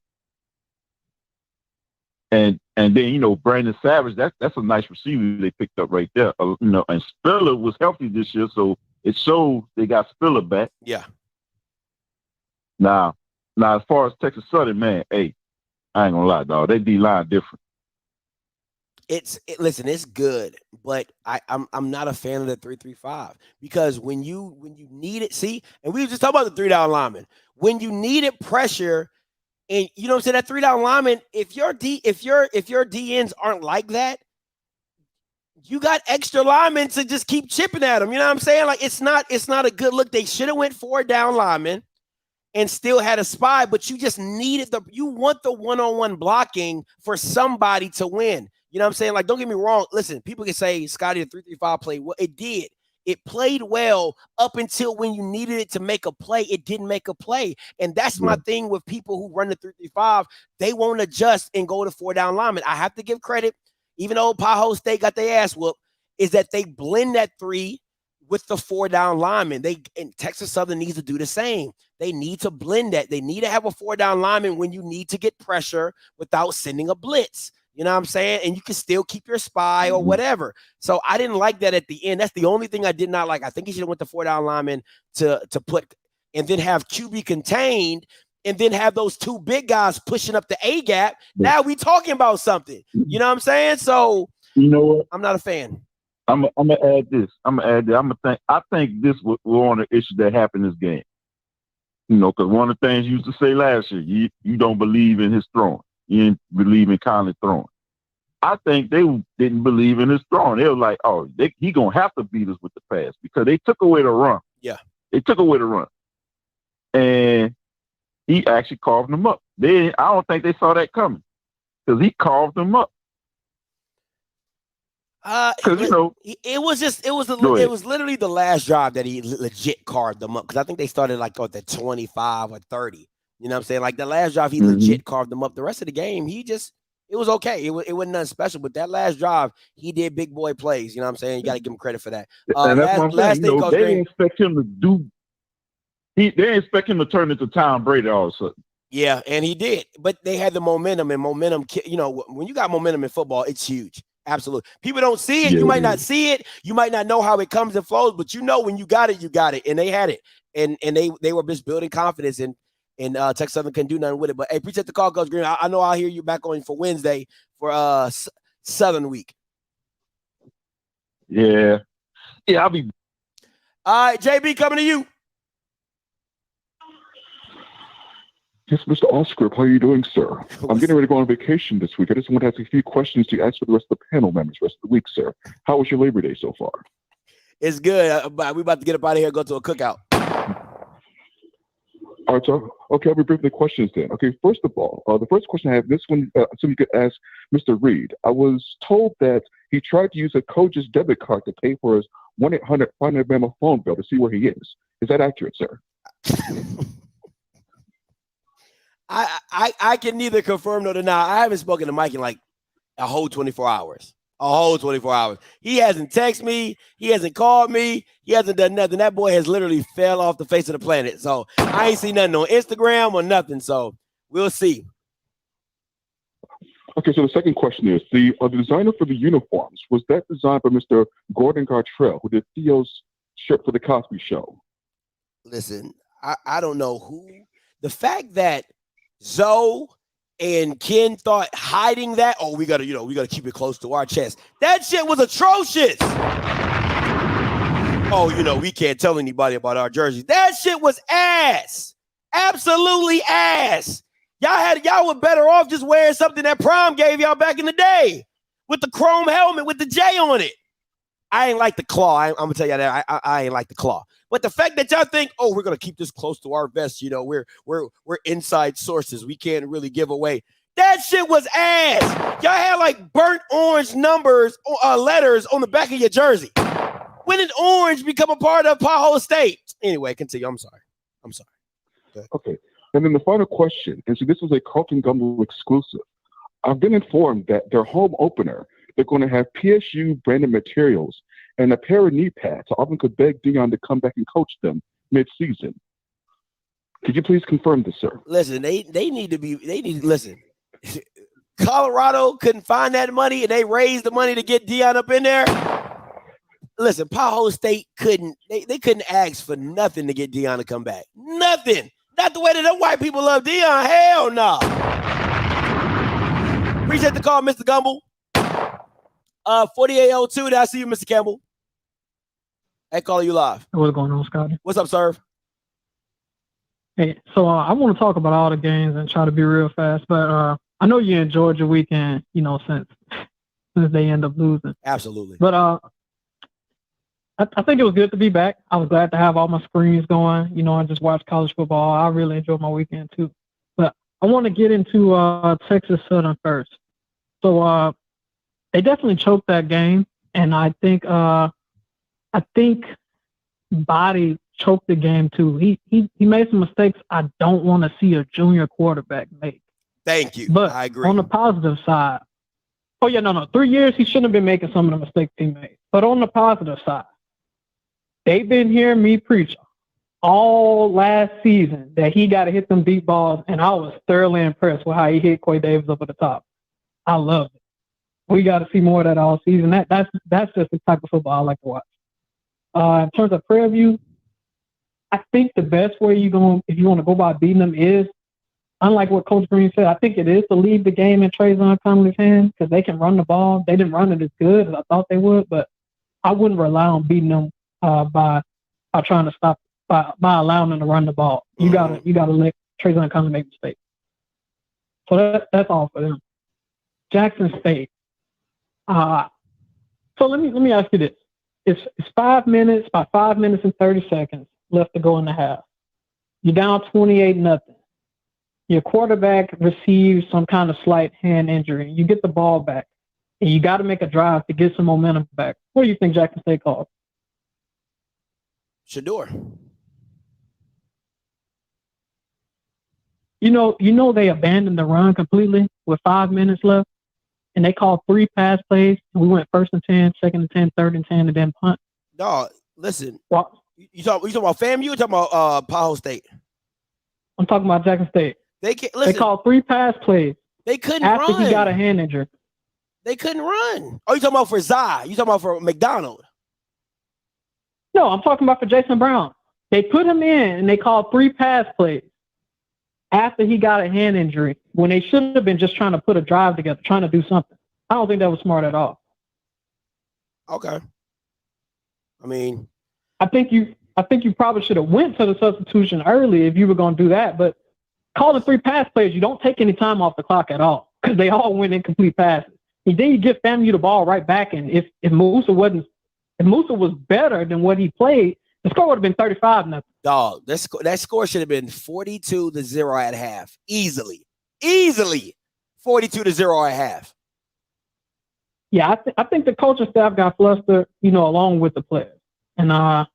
And then Brandon Savage, that's a nice receiver they picked up right there. And Spiller was healthy this year, so it showed they got Spiller back. Yeah. Now, as far as Texas Southern, man, hey, I ain't gonna lie, dog. They D-line different. Listen, it's good, but I'm not a fan of the 3-3-5 because when you need it, and we were just talking about the 3-down lineman. When you needed pressure, and that 3-down lineman, if your DNs aren't like that, you got extra linemen to just keep chipping at them. You know what I'm saying? Like it's not a good look. They should have went 4-down linemen and still had a spy, but you just needed you want the one-on-one blocking for somebody to win. You know what I'm saying? Like, don't get me wrong. Listen, people can say Scotty, the 3-3-5 played well. It did. It played well up until when you needed it to make a play. It didn't make a play. And that's my thing with people who run the 3-3-5. They won't adjust and go to 4-down linemen. I have to give credit, even though Ohio State got their ass whooped, is that they blend that 3 with the 4-down lineman. And Texas Southern needs to do the same. They need to blend that. They need to have a 4-down lineman when you need to get pressure without sending a blitz. You know what I'm saying? And you can still keep your spy or whatever. So I didn't like that at the end. That's the only thing I did not like. I think he should have went to 4-down lineman to put and then have QB contained and then have those 2 big guys pushing up the A gap. Now we talking about something. You know what I'm saying? So you know what? I'm not a fan. I'm gonna add this. I think this was one of the issues that happened in this game. Because one of the things you used to say last year, you don't believe in his throwing. You didn't believe in Conley throwing. I think they didn't believe in his throwing. They were like, oh, he going to have to beat us with the pass because they took away the run. Yeah. They took away the run. And he actually carved them up. I don't think they saw that coming because he carved them up. It was literally the last drive that he legit carved them up because I think they started like at the 25 or 30. You know what I'm saying? Like the last drive, he legit carved them up. The rest of the game, it was okay. It wasn't nothing special. But that last drive, he did big boy plays. You know what I'm saying? You got to give him credit for that. And that's last thing, they didn't expect him to do. They didn't expect him to turn into Tom Brady all of a sudden. Yeah, and he did. But they had the momentum, and momentum. When you got momentum in football, it's huge. Absolutely. People don't see it. You might not see it. You might not know how it comes and flows, but when you got it, you got it. And they had it. And they were just building confidence and Texas Southern couldn't do nothing with it. But hey, appreciate the call, Coach Green. I know I'll hear you back on for Wednesday for Southern Week. Yeah, I'll be. All right, JB, coming to you. Yes, Mr. OFFSCRIPT, how are you doing, sir? I'm getting ready to go on vacation this week. I just want to ask a few questions to ask for the rest of the panel members the rest of the week, sir. How was your Labor Day so far? It's good. We're about to get up out of here and go to a cookout. All right, sir. Okay, I'll be briefing the questions then. Okay, first of all, the first question I have, this one, so you could ask Mr. Reed. I was told that he tried to use a coach's debit card to pay for his 1-800 Find Alabama phone bill to see where he is. Is that accurate, sir? I can neither confirm nor deny. I haven't spoken to Mike in like a whole 24 hours. He hasn't texted me. He hasn't called me. He hasn't done nothing. That boy has literally fell off the face of the planet. So I ain't seen nothing on Instagram or nothing. So we'll see. Okay, so the second question is, the designer for the uniforms, was that designed by Mr. Gordon Gartrell, who did Theo's shirt for the Cosby Show? Listen, I don't know who. The fact that Zoe And Ken thought hiding that, we gotta keep it close to our chest. That shit was atrocious. We can't tell anybody about our jerseys. That shit was ass. Absolutely ass. Y'all were better off just wearing something that Prime gave y'all back in the day with the chrome helmet with the J on it. I ain't like the claw. I'm gonna tell you that I ain't like the claw. But the fact that y'all think, we're gonna keep this close to our vest, we're inside sources. We can't really give away. That shit was ass. Y'all had like burnt orange letters on the back of your jersey. When did orange become a part of Pothole State? Anyway, continue. I'm sorry. Okay. And then the final question, and so this is a Carlton Gumble exclusive. I've been informed that their home opener, they're going to have PSU branded materials and a pair of knee pads. So Auburn could beg Deion to come back and coach them mid-season. Could you please confirm this, sir? Listen, they need to listen. Colorado couldn't find that money, and they raised the money to get Deion up in there. Listen, Pothole State couldn't ask for nothing to get Deion to come back. Nothing. Not the way that them white people love Deion. Hell no. Appreciate the call, Mr. Gumble. 4802. Did I see you, Mr. Campbell? Hey, calling you live. What's going on, Scotty? What's up, sir? Hey, so I want to talk about all the games and try to be real fast, but I know you enjoyed your weekend, since they end up losing. Absolutely. But I think it was good to be back. I was glad to have all my screens going. I just watched college football. I really enjoyed my weekend too. But I want to get into Texas Southern first. So they definitely choked that game, and I think Body choked the game too. He made some mistakes I don't want to see a junior quarterback make. Thank you. But I agree. On the positive side, 3 years he shouldn't have been making some of the mistakes he made. But on the positive side, they've been hearing me preach all last season that he got to hit them deep balls, and I was thoroughly impressed with how he hit Quay Davis up at the top. I loved it. We got to see more of that all season. That's just the type of football I like to watch. In terms of Prairie View, I think the best way if you want to go by beating them is, unlike what Coach Green said, I think it is to leave the game in Trayvon Connolly's hands because they can run the ball. They didn't run it as good as I thought they would, but I wouldn't rely on beating them by trying to stop by allowing them to run the ball. You gotta let Trayvon Connolly make mistakes. So that's all for them. Jackson State. So let me ask you this. It's 5 minutes, about 5 minutes and 30 seconds left to go in the half. You're down 28-0. Your quarterback receives some kind of slight hand injury. You get the ball back, and you got to make a drive to get some momentum back. What do you think Jackson State called? Shador. They abandoned the run completely with 5 minutes left, and they called 3 pass plays, and we went 1st and 10, 2nd and 10, 3rd and 10, and then punt. No, listen. What? You talking about FAMU? You talking about Pothole State? I'm talking about Jackson State. They called 3 pass plays. They couldn't after run. He got a hand injury. They couldn't run. Oh, you talking about for Zai? You talking about for McDonald? No, I'm talking about for Jason Brown. They put him in, and they called 3 pass plays after he got a hand injury when they should have been just trying to put a drive together, trying to do something. I don't think that was smart at all. Okay. I mean, I think you probably should have went to the substitution early if you were going to do that. But calling 3 pass plays, you don't take any time off the clock at all because they all went incomplete passes. And then you give FAMU the ball right back. And if Musa was better than what he played, the score would have been 35-0. Dog, that score should have been 42-0 at half. Easily 42-0 at half. Yeah, I think the coaching staff got flustered, along with the players. And I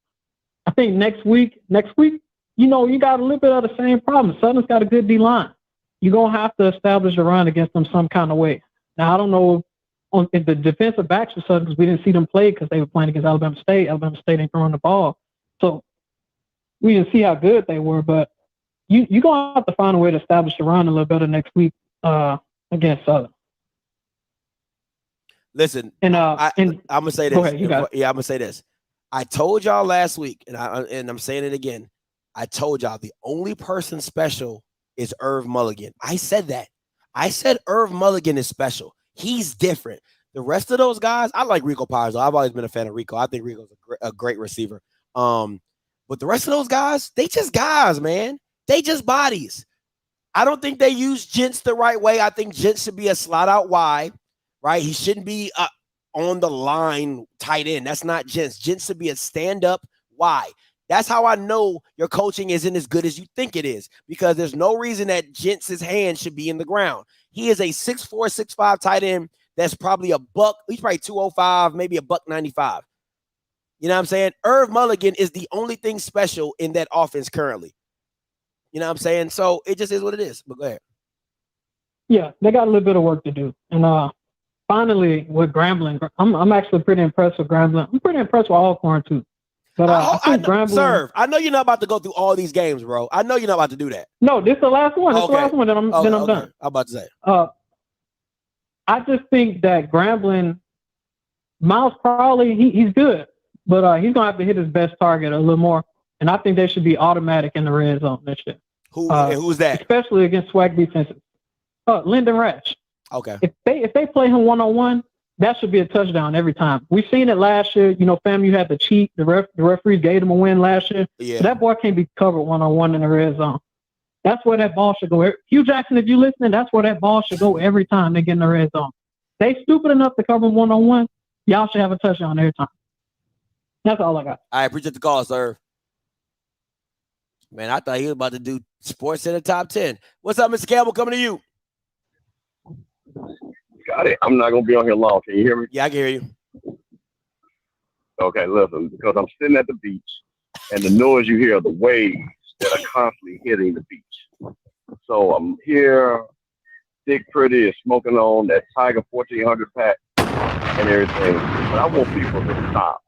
think next week, you got a little bit of the same problem. Southern's got a good D-line. You're going to have to establish a run against them some kind of way. Now, I don't know if the defensive backs for Southern, because we didn't see them play because they were playing against Alabama State. Alabama State ain't throwing the ball. So we didn't see how good they were. But you're going to have to find a way to establish a run a little better next week against Southern. Listen, I'm gonna say this. Go ahead, I'm gonna say this. I told y'all last week, and I'm saying it again. I told y'all the only person special is Irv Mulligan. I said that. I said Irv Mulligan is special. He's different. The rest of those guys, I like Rico Pires. I've always been a fan of Rico. I think Rico's a great receiver. But the rest of those guys, they just guys, man. They just bodies. I don't think they use Gents the right way. I think Gents should be a slot out wide, right? He shouldn't be on the line tight end. That's not Gents. Gents should be a stand-up wide. That's how I know your coaching isn't as good as you think it is, because there's no reason that Gents' hand should be in the ground. He is a 6'4", 6'5" tight end that's probably a buck. He's probably 205, maybe a $195. You know what I'm saying? Irv Mulligan is the only thing special in that offense currently. You know what I'm saying? So it just is what it is. But go ahead. Yeah, they got a little bit of work to do. And finally, with Grambling, I'm actually pretty impressed with Grambling. I'm pretty impressed with Alcorn, too. But I think Grambling... Serve, I know you're not about to go through all these games, bro. I know you're not about to do that. No, this is the last one. This is the last one that I'm done. I'm about to say. I just think that Grambling, Miles Crowley, he's good. But he's going to have to hit his best target a little more. And I think they should be automatic in the red zone this year. Who's that? Especially against swag defenses. Lyndon Ratch. Okay. If they play him one-on-one, that should be a touchdown every time. We've seen it last year. You know, FAMU had to cheat. The referee gave him a win last year. Yeah. So that boy can't be covered one-on-one in the red zone. That's where that ball should go. Hugh Jackson, if you're listening, that's where that ball should go every time they get in the red zone. They stupid enough to cover him one-on-one, y'all should have a touchdown every time. That's all I got. I appreciate the call, sir. Man, I thought he was about to do sports in the top 10. What's up, Mr. Campbell? Coming to you. Got it. I'm not going to be on here long. Can you hear me? Yeah, I can hear you. Okay, listen, because I'm sitting at the beach, and the noise you hear are the waves that are constantly hitting the beach. So I'm here, Dick Pretty is smoking on that Tiger 1400 pack and everything. But I want people to stop.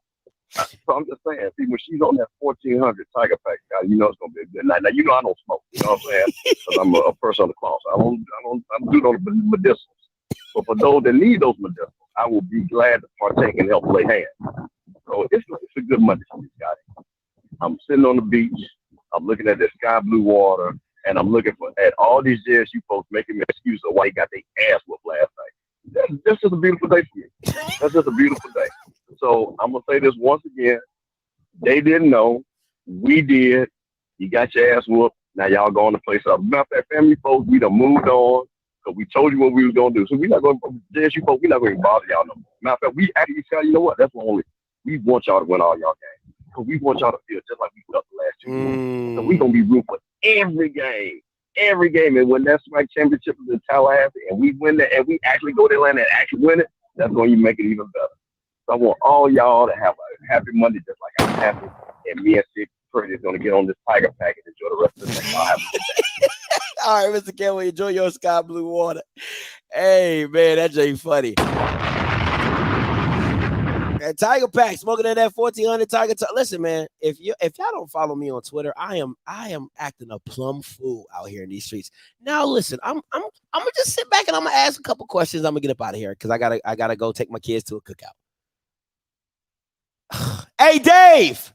So I'm just saying, see, when she's on that 1400 Tiger pack, you know it's gonna be a good night. Now you know I don't smoke, you know what I'm saying? Because I'm a person on the closet. I don't do those medicinals. But for those that need those medicinals, I will be glad to partake and help lay hands. So it's a good Monday for me, Scotty. I'm sitting on the beach. I'm looking at the sky blue water, and I'm looking at all these JSU folks making me excuse of why he got their ass whooped last night. That's just a beautiful day for me. That's just a beautiful day. So I'm going to say this once again. They didn't know. We did. You got your ass whooped. Now y'all going to play something. Matter of fact, family folks, we done moved on because we told you what we was going to do. So we're not going to, JSU folks, we're not going to bother y'all no more. Matter of fact, we actually tell you know what? That's only. We want y'all to win all y'all games. Because we want y'all to feel just like we put up the last 2 years. So we're going to be rooting for every game. Every game. And when that SWAC championship is in Tallahassee and we win that and we actually go to Atlanta and actually win it, that's going to make it even better. So I want all y'all to have a happy Monday just like I'm happy. And me and Sid Pretty is going to get on this Tiger pack and enjoy the rest of the day. I'll have a good day. All right, Mr. Campbell, enjoy your sky blue water. Hey, man, that ain't funny. And Tiger Pack smoking in that 1400 Tiger. Listen, man, if y'all don't follow me on Twitter, I am acting a plumb fool out here in these streets. Now, listen, I'm gonna just sit back and I'm gonna ask a couple questions. I'm gonna get up out of here because I gotta go take my kids to a cookout. Hey, Dave,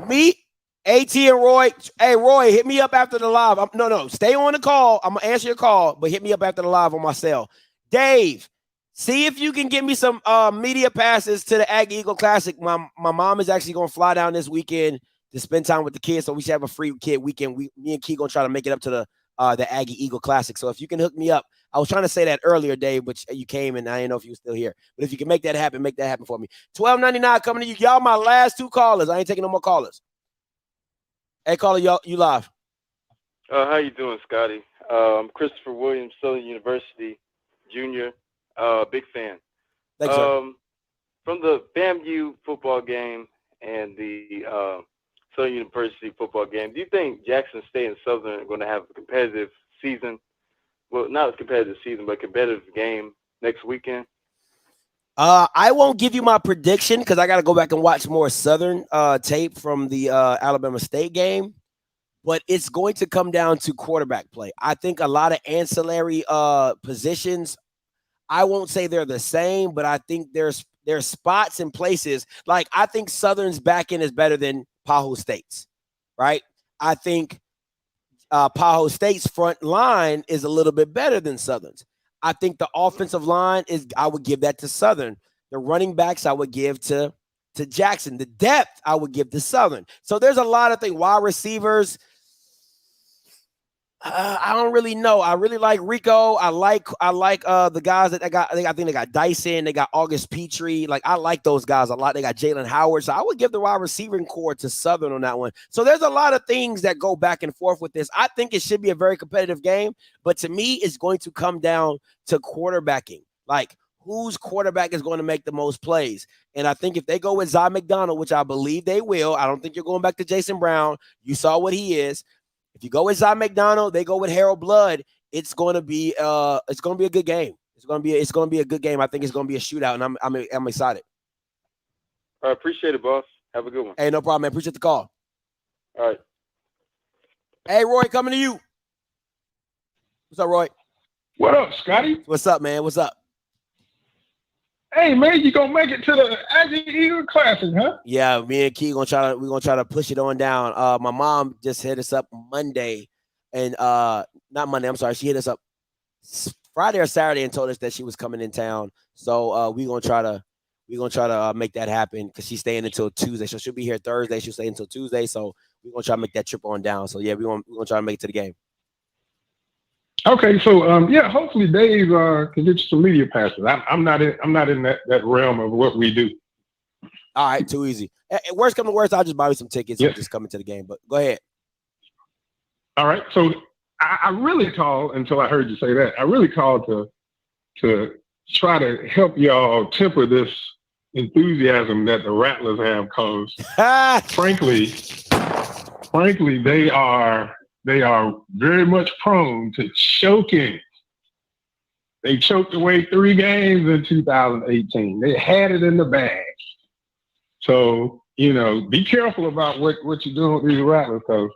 me, AT, and Roy. Hey, Roy, hit me up after the live. No, stay on the call. I'm gonna answer your call, but hit me up after the live on my cell. Dave. See if you can get me some media passes to the Aggie Eagle Classic. My mom is actually going to fly down this weekend to spend time with the kids, so we should have a free kid weekend. Me and Key going to try to make it up to the Aggie Eagle Classic. So if you can hook me up. I was trying to say that earlier, Dave, but you came and I didn't know if you were still here. But if you can make that happen for me. $12.99 coming to you. Y'all my last 2 callers. I ain't taking no more callers. Hey, caller, y'all, you live. How you doing, Scotty? Christopher Williams, Southern University, Junior. Big fan. Thanks, sir. From the FAMU football game and the Southern University football game, do you think Jackson State and Southern are going to have a competitive season? Well, not a competitive season, but a competitive game next weekend? I won't give you my prediction because I got to go back and watch more Southern tape from the Alabama State game. But it's going to come down to quarterback play. I think a lot of ancillary positions, I won't say they're the same, but I think there's spots and places. Like, I think Southern's back end is better than Pahoo State's, right? I think Pajot State's front line is a little bit better than Southern's. I think the offensive line I would give that to Southern. The running backs I would give to Jackson. The depth I would give to Southern. So there's a lot of things. Wide receivers, I don't really know. I really like Rico. I like the guys that they got. I think they got Dyson. They got August Petrie. Like, I like those guys a lot. They got Jalen Howard. So I would give the wide receiving core to Southern on that one. So there's a lot of things that go back and forth with this. I think it should be a very competitive game, but to me, it's going to come down to quarterbacking. Like, whose quarterback is going to make the most plays? And I think if they go with Zy McDonald, which I believe they will, I don't think you're going back to Jason Brown. You saw what he is. If you go with Zy McDonald, they go with Harold Blood. It's going to be a good game. It's going to be a good game. I think it's going to be a shootout, and I'm excited. I appreciate it, boss. Have a good one. Hey, no problem, man. Appreciate the call. All right. Hey, Roy, coming to you. What's up, Roy? What up, Scotty? What's up, man? What's up? Hey, man, you gonna make it to the Aggie Eagle Classic, huh? Yeah, me and Key we're gonna try to push it on down. My mom just hit us up Monday, and not Monday. I'm sorry, she hit us up Friday or Saturday and told us that she was coming in town. So we're gonna try to make that happen because she's staying until Tuesday. So she'll be here Thursday. She'll stay until Tuesday. So we're gonna try to make that trip on down. So yeah, we're gonna try to make it to the game. Okay, so yeah, hopefully Dave can get you some media passes. I'm not in that realm of what we do. All right, too easy. Worst come to worst, I'll just buy you some tickets and just come into the game. But go ahead. All right, so I really called until I heard you say that. I really called to try to help y'all temper this enthusiasm that the Rattlers have, because frankly, they are very much prone to choking. They choked away 3 games in 2018. They had it in the bag. So, be careful about what you're doing with these Rattlers, because,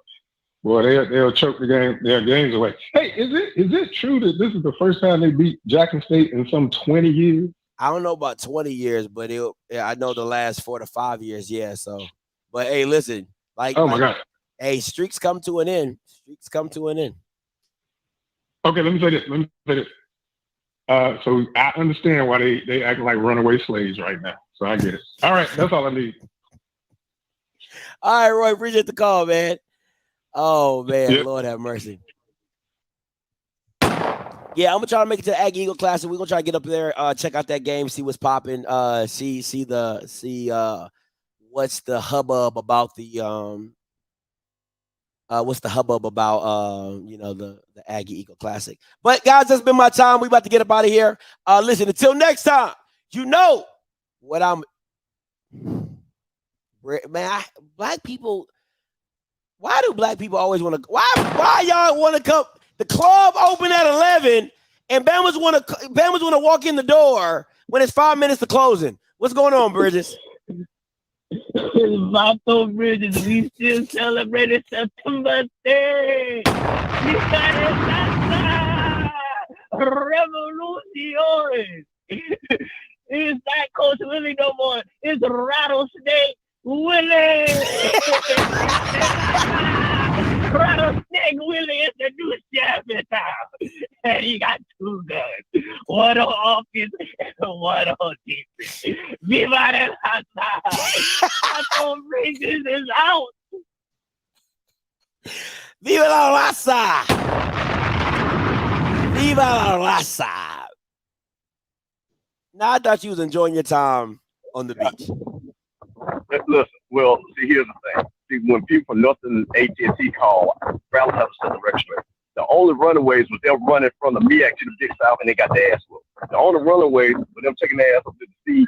boy, they'll choke their games away. Hey, is it true that this is the first time they beat Jackson State in some 20 years? I don't know about 20 years, but I know the last 4 to 5 years, yeah. So, but hey, listen, my God. Hey, streaks come to an end. Okay, let me say this. So I understand why they act like runaway slaves right now. So I get it. All right, that's all I need. All right, Roy, appreciate the call, man. Oh, man, yep. Lord have mercy. Yeah, I'm gonna try to make it to the Aggie Eagle Classic. We're gonna try to get up there, check out that game, see what's popping, see what's the hubbub about the the Aggie Eagle Classic. But guys, that's been my time. We about to get up out of here. Listen, until next time, you know what black people. Why do black people always want to? Why y'all want to come? The club open at 11, and Bama's want to walk in the door when it's 5 minutes to closing. What's going on, Bridges? Vato Bridges, we still celebrated September 3rd. Revolution. It's not Coach Willie no more. It's Rattlesnake Willie. Rattlesnake Willie is the new chef in town. And he got 2 guns. One on offense and one on defense. Viva la raza. Vato Bridges is out. Viva la raza. Viva la raza. Now, I thought you was enjoying your time on the beach. Listen, well, see, here's the thing. See, when people from Northern AT&T call, Rattlers have to set the record straight. The only runaways was them running from the MEAC to the Big South, and they got their ass whooped. The only runaways was them taking their ass up to the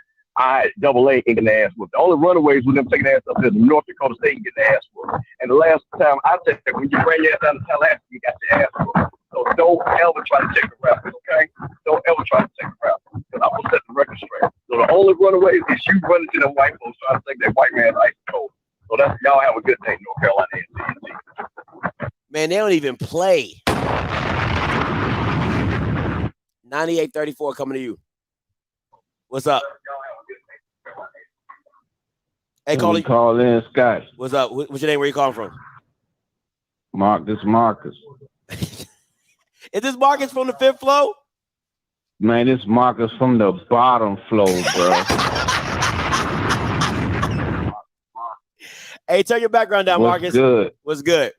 CIAA and getting their ass whooped. The only runaways was them taking their ass up to the North Dakota State and getting their ass whooped. And the last time I checked, when you bring your ass down to Tallahassee, you got your ass whooped. So don't ever try to check the Rattlers, okay? Don't ever try to check the Rattlers, because I'm going to set the record straight. So the only runaways is you running to them white folks trying to take that white man's ice cold. So that's y'all have a good day, North Carolina AT&T. Man, they don't even play. 98-34 coming to you. What's up? Hey, Call in, Scott. What's up? What's your name? Where you calling from? This Marcus. Is this Marcus from the fifth floor? Man, this Marcus from the bottom floor, bro. Hey, turn your background down, Marcus. Good? What's good?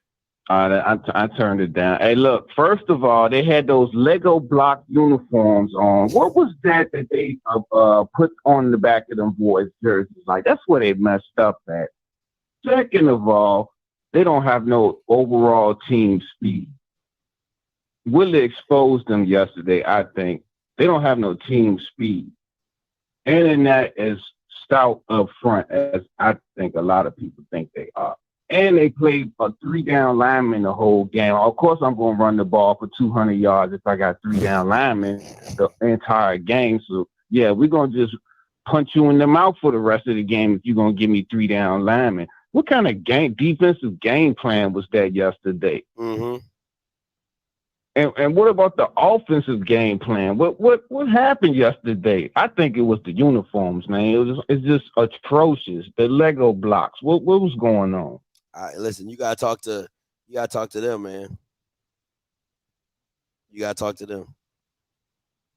I turned it down. Hey, look, first of all, they had those Lego block uniforms on. What was that they put on the back of them boys' jerseys? Like, that's where they messed up at. Second of all, they don't have no overall team speed. Willie exposed them yesterday, I think. They don't have no team speed. And in that as stout up front as I think a lot of people think they are. And they played a 3-down lineman the whole game. Of course, I'm going to run the ball for 200 yards if I got 3-down linemen the entire game. So, yeah, we're going to just punch you in the mouth for the rest of the game if you're going to give me 3-down linemen. What kind of defensive game plan was that yesterday? Mm-hmm. And what about the offensive game plan? What happened yesterday? I think it was the uniforms, man. It's just atrocious. The Lego blocks. What was going on? All right, listen, you gotta talk to them, man. You gotta talk to them.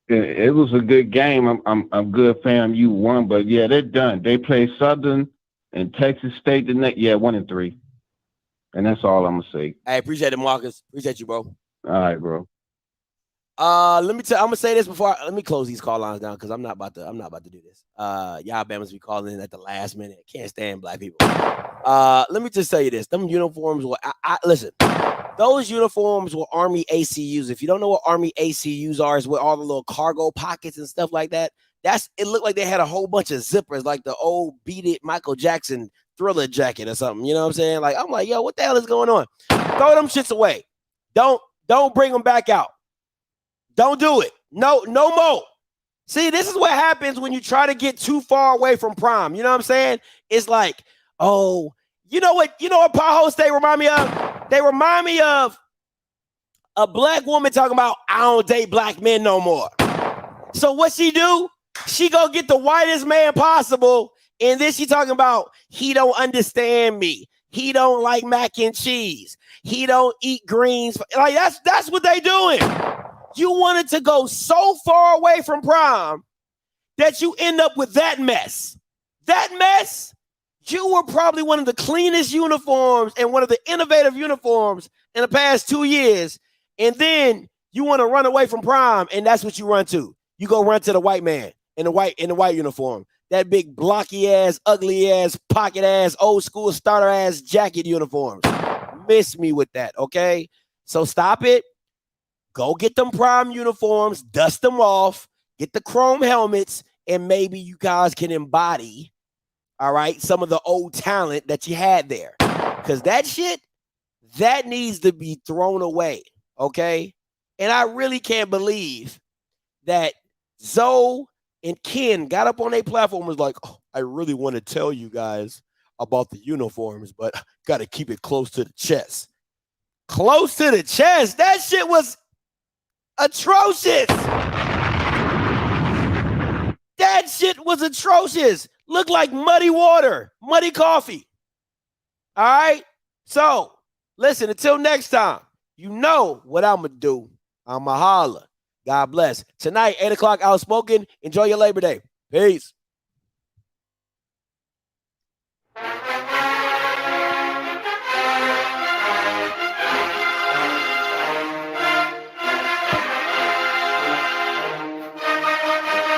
It was a good game. I'm good. FAMU won, but yeah, they're done. They play Southern and Texas State the next. Yeah, 1-3, and that's all I'm gonna say. Hey, appreciate it, Marcus. Appreciate you, bro. All right, bro. I'm gonna say this before let me close these call lines down because I'm not about to do this. Y'all Bama's be calling in at the last minute. Can't stand black people. Let me just tell you this. Them uniforms were listen, those uniforms were Army ACUs. If you don't know what Army ACUs are, it's with all the little cargo pockets and stuff like that. It looked like they had a whole bunch of zippers, like the old Beat It Michael Jackson Thriller jacket or something. You know what I'm saying? Like, I'm like, yo, what the hell is going on? Throw them shits away. Don't bring them back out. Don't do it. No more. See, this is what happens when you try to get too far away from prime. You know what I'm saying? It's like, oh, you know what Paho State remind me of? They remind me of a black woman talking about, I don't date black men no more. So what she do? She go get the whitest man possible, and then she talking about, he don't understand me. He don't like mac and cheese. He don't eat greens. Like, that's what they doing. You wanted to go so far away from prime that you end up with that mess. That mess, you were probably one of the cleanest uniforms and one of the innovative uniforms in the past 2 years. And then you want to run away from prime, and that's what you run to. You go run to the white man in the white uniform. That big blocky ass, ugly ass, pocket ass, old school starter ass jacket uniforms. Miss me with that, okay? So stop it. Go get them prime uniforms, dust them off, get the chrome helmets, and maybe you guys can embody, all right, some of the old talent that you had there. Because that shit, that needs to be thrown away, okay? And I really can't believe that Zoe and Ken got up on their platform and was like, oh, I really want to tell you guys about the uniforms, but got to keep it close to the chest. Close to the chest? That shit was atrocious. That shit was atrocious. Looked like muddy water, muddy coffee. All right? So, listen, until next time, you know what I'm going to do. I'm going to holler. God bless. Tonight, 8 o'clock, Outspoken. Enjoy your Labor Day. Peace.